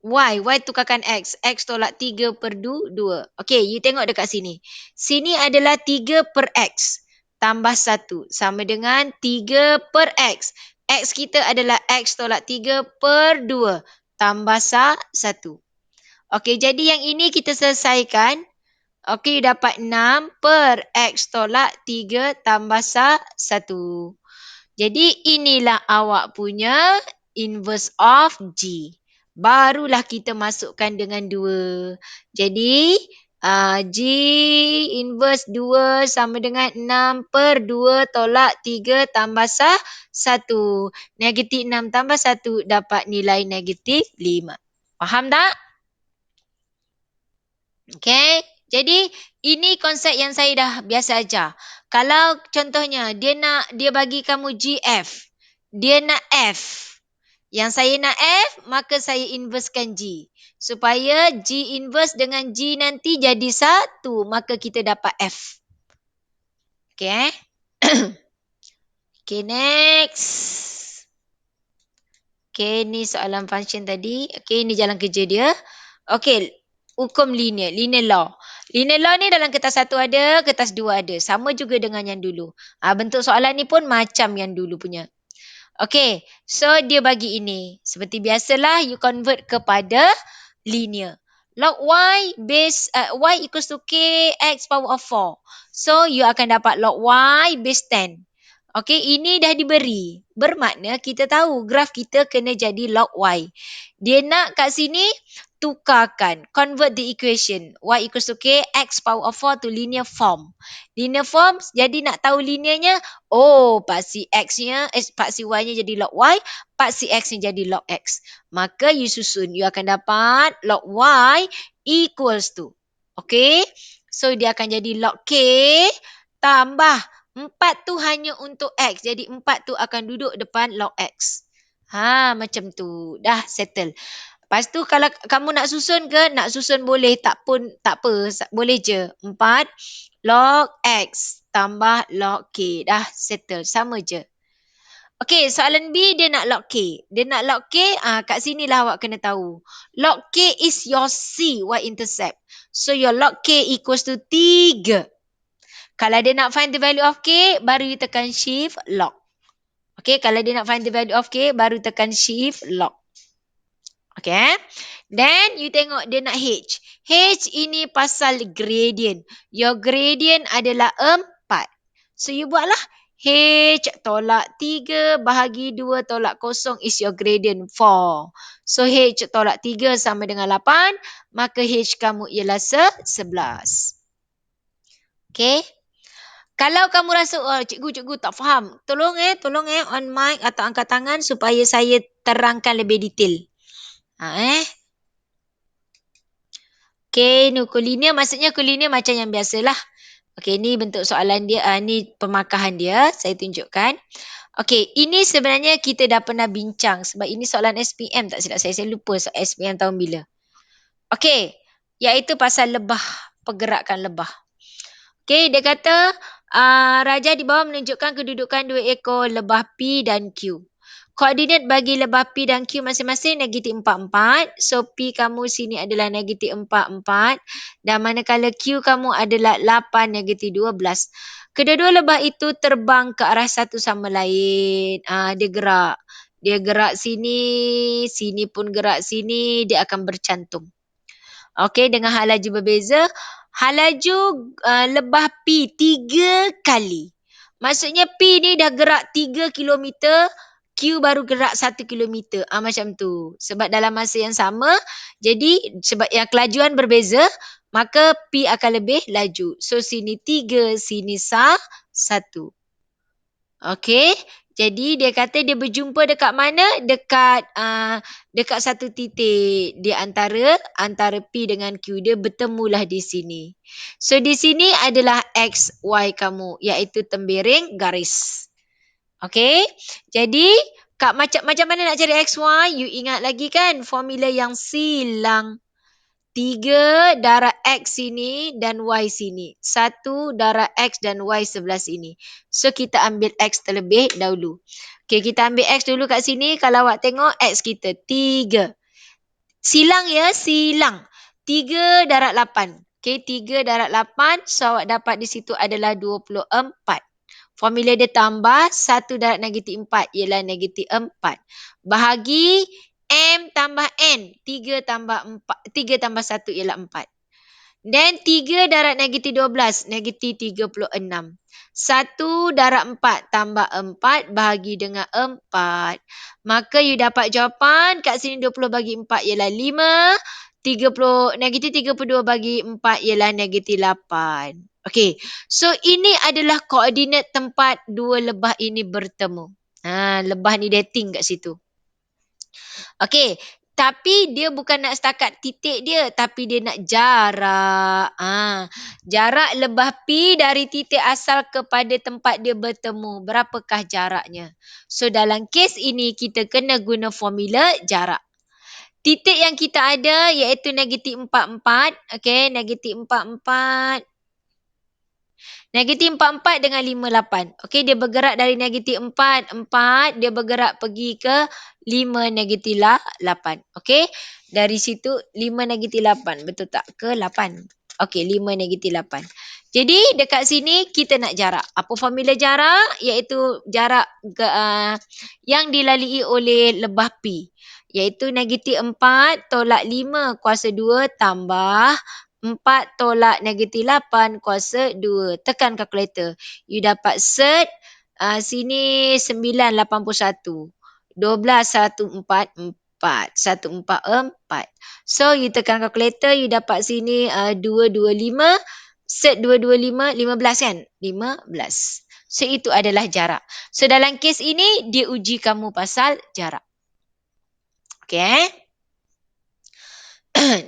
Y. Y tukarkan X. X tolak 3 per 2. Okey, you tengok dekat sini. Sini adalah 3 per X. Tambah 1. Sama dengan 3 per X. X kita adalah X tolak 3 per 2. Tambah 1. Okey, jadi yang ini kita selesaikan. Okey, you dapat 6 per X tolak 3 tambah 1. Jadi inilah awak punya inverse of G. Barulah kita masukkan dengan 2. Jadi G inverse 2 sama dengan 6 per 2 tolak 3 tambah 1. Negatif 6 tambah 1 dapat nilai negatif 5. Faham tak? Okay. Jadi ini konsep yang saya dah biasa ajar. Kalau contohnya dia bagi kamu GF. Dia nak F. Yang saya nak F, maka saya inversekan G. Supaya G inverse dengan G nanti jadi 1. Maka kita dapat F. Okay. Okay, next. Okay, ni soalan function tadi. Okay, ni jalan kerja dia. Okay, hukum linear. Linear law. Linear law ni dalam kertas 1 ada, kertas 2 ada. Sama juga dengan yang dulu. Bentuk soalan ni pun macam yang dulu punya. Okay, so dia bagi ini. Seperti biasalah, you convert kepada linear. Log Y base, Y equals to K X power of 4. So, you akan dapat log Y base 10. Okay, ini dah diberi. Bermakna kita tahu graf kita kena jadi log Y. Dia nak kat sini tukarkan. Convert the equation. Y equals to K, X power of 4 to linear form. Linear form, jadi nak tahu linearnya, paksi X-nya, paksi Y-nya jadi log Y, paksi X-nya jadi log X. Maka you susun, you akan dapat log Y equals to. Okay? So, dia akan jadi log K tambah 4 tu hanya untuk X. Jadi 4 tu akan duduk depan log X. Macam tu. Dah settle. Lepas tu kalau kamu nak susun ke, nak susun boleh, tak apa, boleh je. 4 log X tambah log K. Dah settle, sama je. Okey, soalan B dia nak log K. Dia nak log K, kat sinilah awak kena tahu. Log K is your C, y-intercept. So your log K equals to 3. Kalau dia nak find the value of K, baru you tekan shift log. Okay, kalau dia nak find the value of K, baru tekan shift log. Okay. Then you tengok dia nak H. H ini pasal gradient. Your gradient adalah 4. So you buatlah. H tolak 3 bahagi 2 tolak 0 is your gradient 4. So H tolak 3 sama dengan 8. Maka H kamu ialah 11. Okay. Kalau kamu rasa, cikgu tak faham, tolong on mic atau angkat tangan supaya saya terangkan lebih detail. Okay, kolinear maksudnya kolinear macam yang biasalah. Okay, ni bentuk soalan dia, ni pemakahan dia, saya tunjukkan. Okay, ini sebenarnya kita dah pernah bincang sebab ini soalan SPM tak silap saya lupa SPM tahun bila. Okay, iaitu pasal lebah, pergerakan lebah. Okay, dia kata, Raja di bawah menunjukkan kedudukan 2 ekor lebah P dan Q. Koordinat bagi lebah P dan Q masing-masing negatif 44. So, P kamu sini adalah negatif 44. Dan manakala Q kamu adalah 8 negatif 12. Kedua-dua lebah itu terbang ke arah satu sama lain. Dia gerak. Dia gerak sini, sini pun gerak sini, dia akan bercantum. Okey, dengan hal laju berbeza. Hal laju lebah P 3 kali. Maksudnya P ni dah gerak 3 kilometer, Q baru gerak 1 kilometer. Macam tu. Sebab dalam masa yang sama, jadi sebab yang kelajuan berbeza, maka P akan lebih laju. So sini 3, sini 1. Okey. Jadi dia kata dia berjumpa dekat mana? Dekat satu titik di antara P dengan Q. Dia bertemulah di sini. So di sini adalah X, Y kamu, iaitu tembiring garis. Okey. Jadi macam mana nak cari X, Y? You ingat lagi kan formula yang silang. 3 darab X sini dan Y sini. 1 darab X dan Y sebelah sini. So, kita ambil X terlebih dahulu. Okay, kita ambil X dulu kat sini. Kalau awak tengok X kita 3. Silang ya, silang. 3 darab 8. Okay, 3 darab 8. So, awak dapat di situ adalah 24. Formula dia tambah 1 darab negatif 4 ialah negatif 4. Bahagi M tambah N. 3 tambah 1 ialah 4. Dan 3 darab negatif 12. Negatif 36. 1 darab 4 tambah 4 bahagi dengan 4. Maka you dapat jawapan kat sini 20 bagi 4 ialah 5. Negatif 32 bagi 4 ialah negatif 8. Okey. So ini adalah koordinat tempat dua lebah ini bertemu. Lebah ni dating kat situ. Okey, tapi dia bukan nak setakat titik dia, tapi dia nak jarak. Jarak lebah P dari titik asal kepada tempat dia bertemu. Berapakah jaraknya? So, dalam kes ini, kita kena guna formula jarak. Titik yang kita ada iaitu negatif 44. Okey, negatif 44. Negatif 44 dengan 58. Okey, dia bergerak dari negatif 4, dia bergerak pergi ke 5 negatif 8. Okey, dari situ 5 negatif 8. Betul tak? Ke 8. Okey, 5 negatif 8. Jadi, dekat sini kita nak jarak. Apa formula jarak? Iaitu jarak yang dilalui oleh lebah P. Iaitu negatif 4 tolak 5 kuasa 2 tambah 4 tolak negatif 8 kuasa 2. Tekan kalkulator. You dapat set. Sini 981. 12 1 4. 4. 144. So, you tekan kalkulator, you dapat sini 225. Set 225, 15 kan? 15. So, itu adalah jarak. So, dalam kes ini, dia uji kamu pasal jarak. Okay.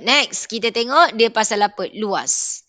Next, kita tengok dia pasal apa? Luas.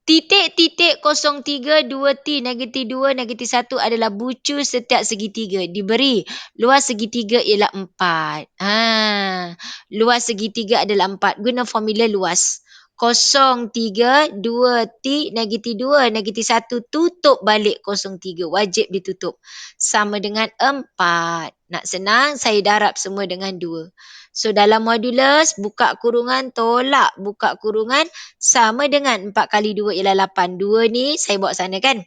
Titik-titik 03, 2T, negatif 2, negatif 1 adalah bucu setiap segitiga. Diberi luas segitiga ialah 4. Luas segitiga adalah 4. Guna formula luas. 03, 2T, negatif 2, negatif 1 tutup balik 03. Wajib ditutup. Sama dengan 4. Nak senang, saya darab semua dengan 2. So, dalam modulus, buka kurungan, tolak buka kurungan, sama dengan 4 kali 2 ialah 8. 2 ni saya bawa sana kan.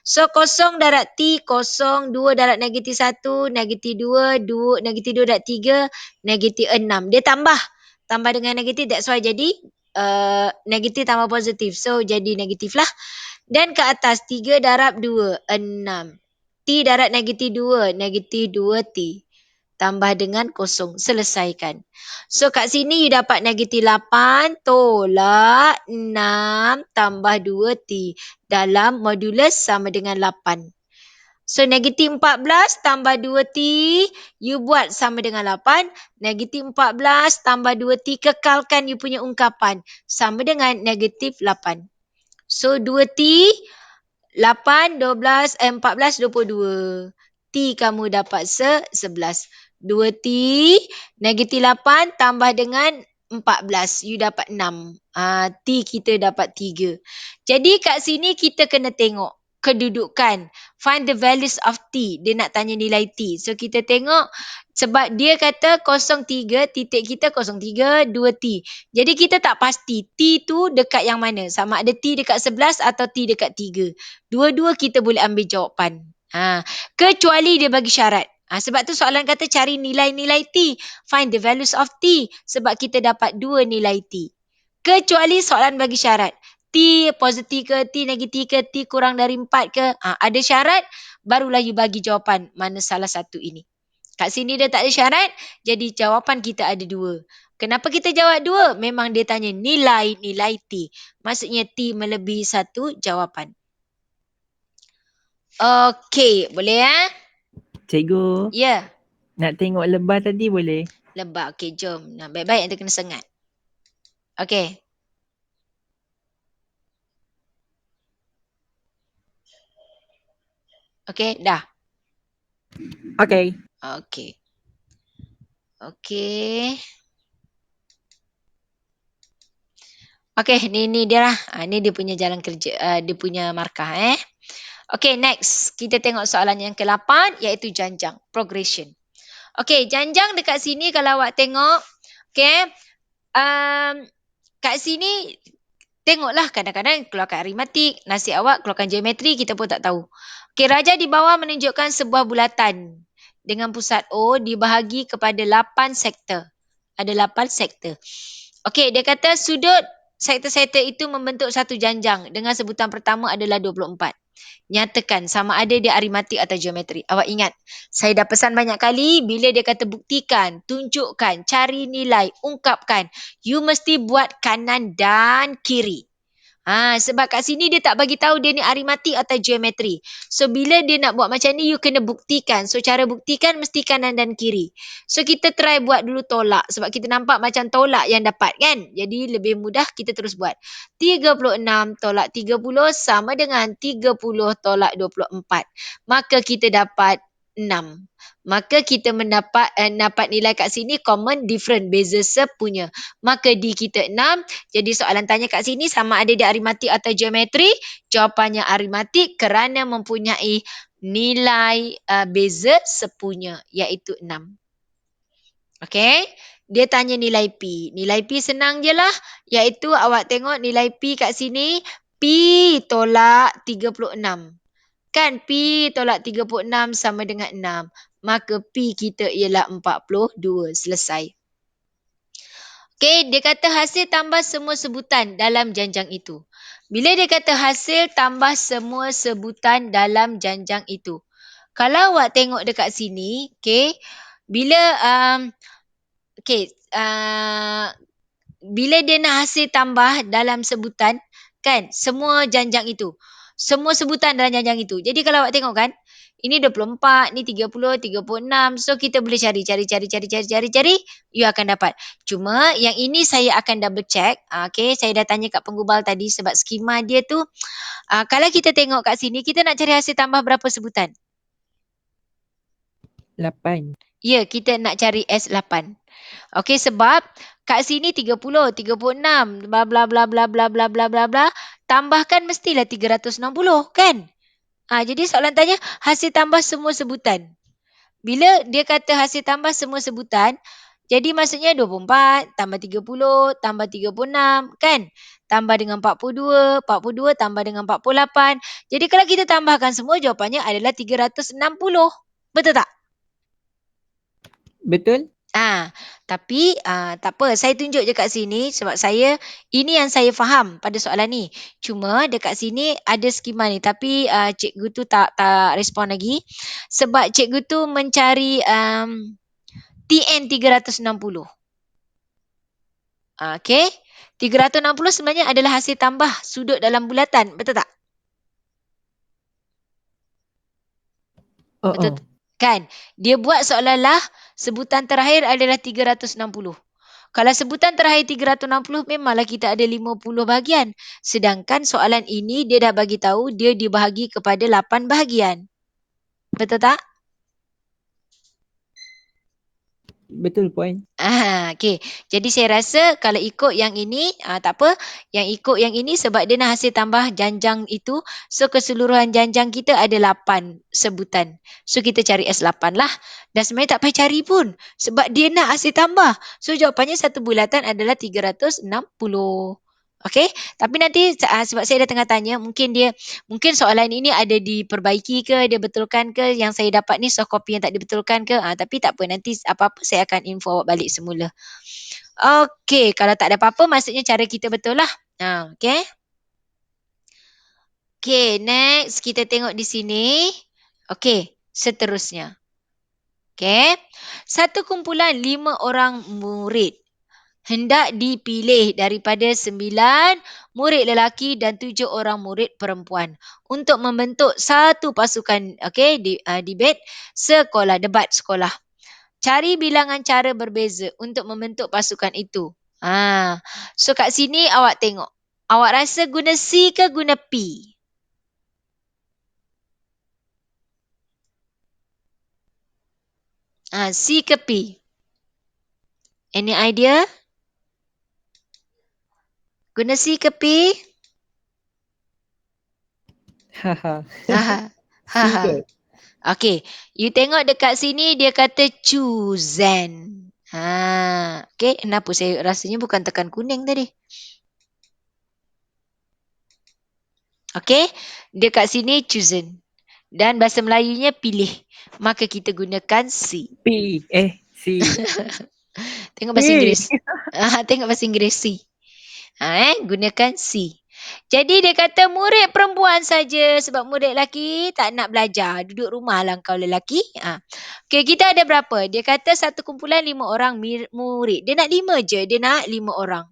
So, 0 darab T, 0. 2 darab negatif 1, negatif 2. 2 negatif 2 darab 3, negatif 6. Dia tambah. Tambah dengan negatif, that's why jadi negatif tambah positif. So, jadi negatif lah. Dan ke atas, 3 darab 2, 6. T darab negatif 2, negatif 2T. Tambah dengan 0. Selesaikan. So, kat sini you dapat negatif 8 tolak 6 tambah 2T. Dalam modulus sama dengan 8. So, negatif 14 tambah 2T. You buat sama dengan 8. Negatif 14 tambah 2T. Kekalkan you punya ungkapan. Sama dengan negatif 8. So, 2T, 8, 12, 14, 22. T kamu dapat 11. 2T, negatif 8 tambah dengan 14. You dapat 6. T kita dapat 3. Jadi kat sini kita kena tengok kedudukan. Find the values of T. Dia nak tanya nilai T. So kita tengok sebab dia kata 03, titik kita 03, 2T. Jadi kita tak pasti T tu dekat yang mana. Sama ada T dekat 11 atau T dekat 3. Dua-dua kita boleh ambil jawapan. Kecuali dia bagi syarat. Sebab tu soalan kata cari nilai-nilai T. Find the values of T. Sebab kita dapat 2 nilai T. Kecuali soalan bagi syarat. T positif ke, T negatif ke, T kurang dari 4 ke. Ada syarat, barulah you bagi jawapan mana salah satu ini. Kat sini dia tak ada syarat, jadi jawapan kita ada 2. Kenapa kita jawab 2? Memang dia tanya nilai-nilai T. Maksudnya T melebihi 1 jawapan. Okey, boleh ya? Cikgu, Ya. nak tengok lebah tadi boleh? Lebah. Okey, jom. Nah, baik-baik nanti kena sengat. Okey. Okey, dah. Okay. Okey. Okey. Okey, ni dia lah. Ni dia punya jalan kerja, dia punya markah Okey, next. Kita tengok soalan yang ke-8 iaitu janjang, progression. Okey, janjang dekat sini kalau awak tengok, okey, kat sini tengoklah kadang-kadang keluarkan aritmatik, nasib awak keluarkan geometri, kita pun tak tahu. Okey, raja di bawah menunjukkan sebuah bulatan dengan pusat O dibahagi kepada 8 sektor. Ada 8 sektor. Okey, dia kata sudut sektor-sektor itu membentuk satu janjang dengan sebutan pertama adalah 24. Nyatakan sama ada dia aritmatik atau geometri. Awak ingat, saya dah pesan banyak kali bila dia kata buktikan, tunjukkan, cari nilai, ungkapkan. You mesti buat kanan dan kiri. Sebab kat sini dia tak bagi tahu dia ni aritmatik atau geometri. So bila dia nak buat macam ni, you kena buktikan. So cara buktikan mesti kanan dan kiri. So kita try buat dulu tolak. Sebab kita nampak macam tolak yang dapat kan. Jadi lebih mudah kita terus buat. 36 tolak 30 sama dengan 30 tolak 24. Maka kita dapat 6. Maka kita dapat nilai kat sini common different, beza sepunya. Maka D kita 6. Jadi soalan tanya kat sini sama ada dia aritmatik atau geometri. Jawapannya aritmatik kerana mempunyai nilai beza sepunya iaitu 6. Okey. Dia tanya nilai P. Nilai P senang je lah. Iaitu awak tengok nilai P kat sini. P tolak 36. Kan P tolak 36 sama dengan 6. Maka P kita ialah 42. Selesai. Okey, dia kata hasil tambah semua sebutan dalam janjang itu. Bila dia kata hasil tambah semua sebutan dalam janjang itu. Kalau awak tengok dekat sini, okey, bila Okay. Bila dia nak hasil tambah dalam sebutan, kan, semua janjang itu. Semua sebutan dalam janjang itu. Jadi kalau awak tengok kan, ini 24, ni 30, 36. So kita boleh cari, you akan dapat. Cuma yang ini saya akan double check. Okay, saya dah tanya kat penggubal tadi sebab skema dia tu, kalau kita tengok kat sini, kita nak cari hasil tambah berapa sebutan? 8. Ya, kita nak cari S8. Okey, sebab kat sini 30, 36, bla bla bla bla bla bla bla bla bla, tambahkan mestilah 360, kan? Jadi soalan tanya hasil tambah semua sebutan. Bila dia kata hasil tambah semua sebutan, jadi maksudnya 24 tambah 30 tambah 36, kan? Tambah dengan 42, 42 tambah dengan 48. Jadi kalau kita tambahkan semua, jawapannya adalah 360. Betul tak? Betul? Tapi tak apa, saya tunjuk je kat sini sebab ini yang saya faham pada soalan ni. Cuma dekat sini ada skema ni tapi cikgu tu tak respon lagi sebab cikgu tu mencari TN 360. Okey. 360 sebenarnya adalah hasil tambah sudut dalam bulatan, betul tak? Betul kan? Dia buat seolah-olah sebutan terakhir adalah 360. Kalau sebutan terakhir 360 memanglah kita ada 50 bahagian. Sedangkan soalan ini dia dah bagi tahu dia dibahagi kepada 8 bahagian. Betul tak? Betul puan. Okey. Jadi saya rasa kalau ikut yang ini, tak apa. Yang ikut yang ini sebab dia nak hasil tambah janjang itu. So keseluruhan janjang kita ada 8 sebutan. So kita cari S8 lah. Dan sebenarnya tak payah cari pun. Sebab dia nak hasil tambah. So jawapannya satu bulatan adalah 360. Okey. Tapi nanti sebab saya dah tengah tanya, mungkin soalan ini ada diperbaiki ke, dia betulkan ke, yang saya dapat ni soft copy yang tak dibetulkan ke. Tapi tak apa, nanti apa-apa saya akan info awak balik semula. Okey, kalau tak ada apa-apa maksudnya cara kita betul lah. Okey. Okey, next kita tengok di sini. Okey, seterusnya. Okey. Satu kumpulan 5 orang murid hendak dipilih daripada 9 murid lelaki dan 7 orang murid perempuan untuk membentuk satu pasukan debate sekolah, debat sekolah. Cari bilangan cara berbeza untuk membentuk pasukan itu. So kat sini awak tengok. Awak rasa guna C ke guna P? C ke P? Any idea? Guna C ke P? Haha. Ha. Okey, you tengok dekat sini dia kata chosen. Okey, kenapa saya rasanya bukan tekan kuning tadi? Okey, dekat sini chosen. Dan bahasa Melayunya pilih. Maka kita gunakan C. C. Tengok bahasa Inggeris. Tengok bahasa Inggeris C. Gunakan C. Jadi dia kata murid perempuan saja sebab murid lelaki tak nak belajar. Duduk rumah lah kau lelaki. Okey, kita ada berapa? Dia kata satu kumpulan 5 orang murid. Dia nak 5 je. Dia nak 5 orang.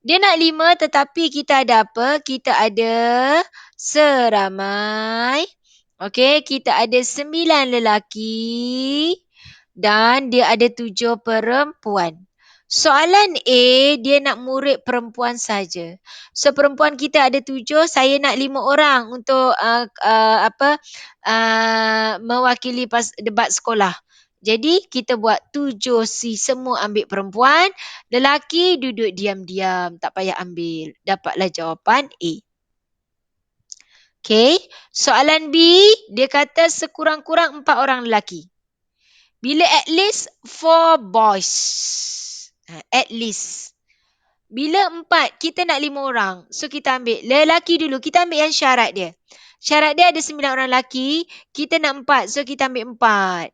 Dia nak 5 tetapi kita ada apa? Kita ada seramai. Okey, kita ada 9 lelaki dan dia ada 7 perempuan. Soalan A, dia nak murid perempuan saja. So perempuan kita ada 7, saya nak 5 orang untuk mewakili debat sekolah. Jadi kita buat 7C, semua ambil perempuan, lelaki duduk diam-diam, tak payah ambil. Dapatlah jawapan A. Okay, soalan B, dia kata sekurang-kurang 4 orang lelaki. Bila at least 4 boys. At least. Bila 4, kita nak 5 orang. So kita ambil lelaki dulu. Kita ambil yang syarat dia. Syarat dia ada 9 orang lelaki. Kita nak 4. So kita ambil 4.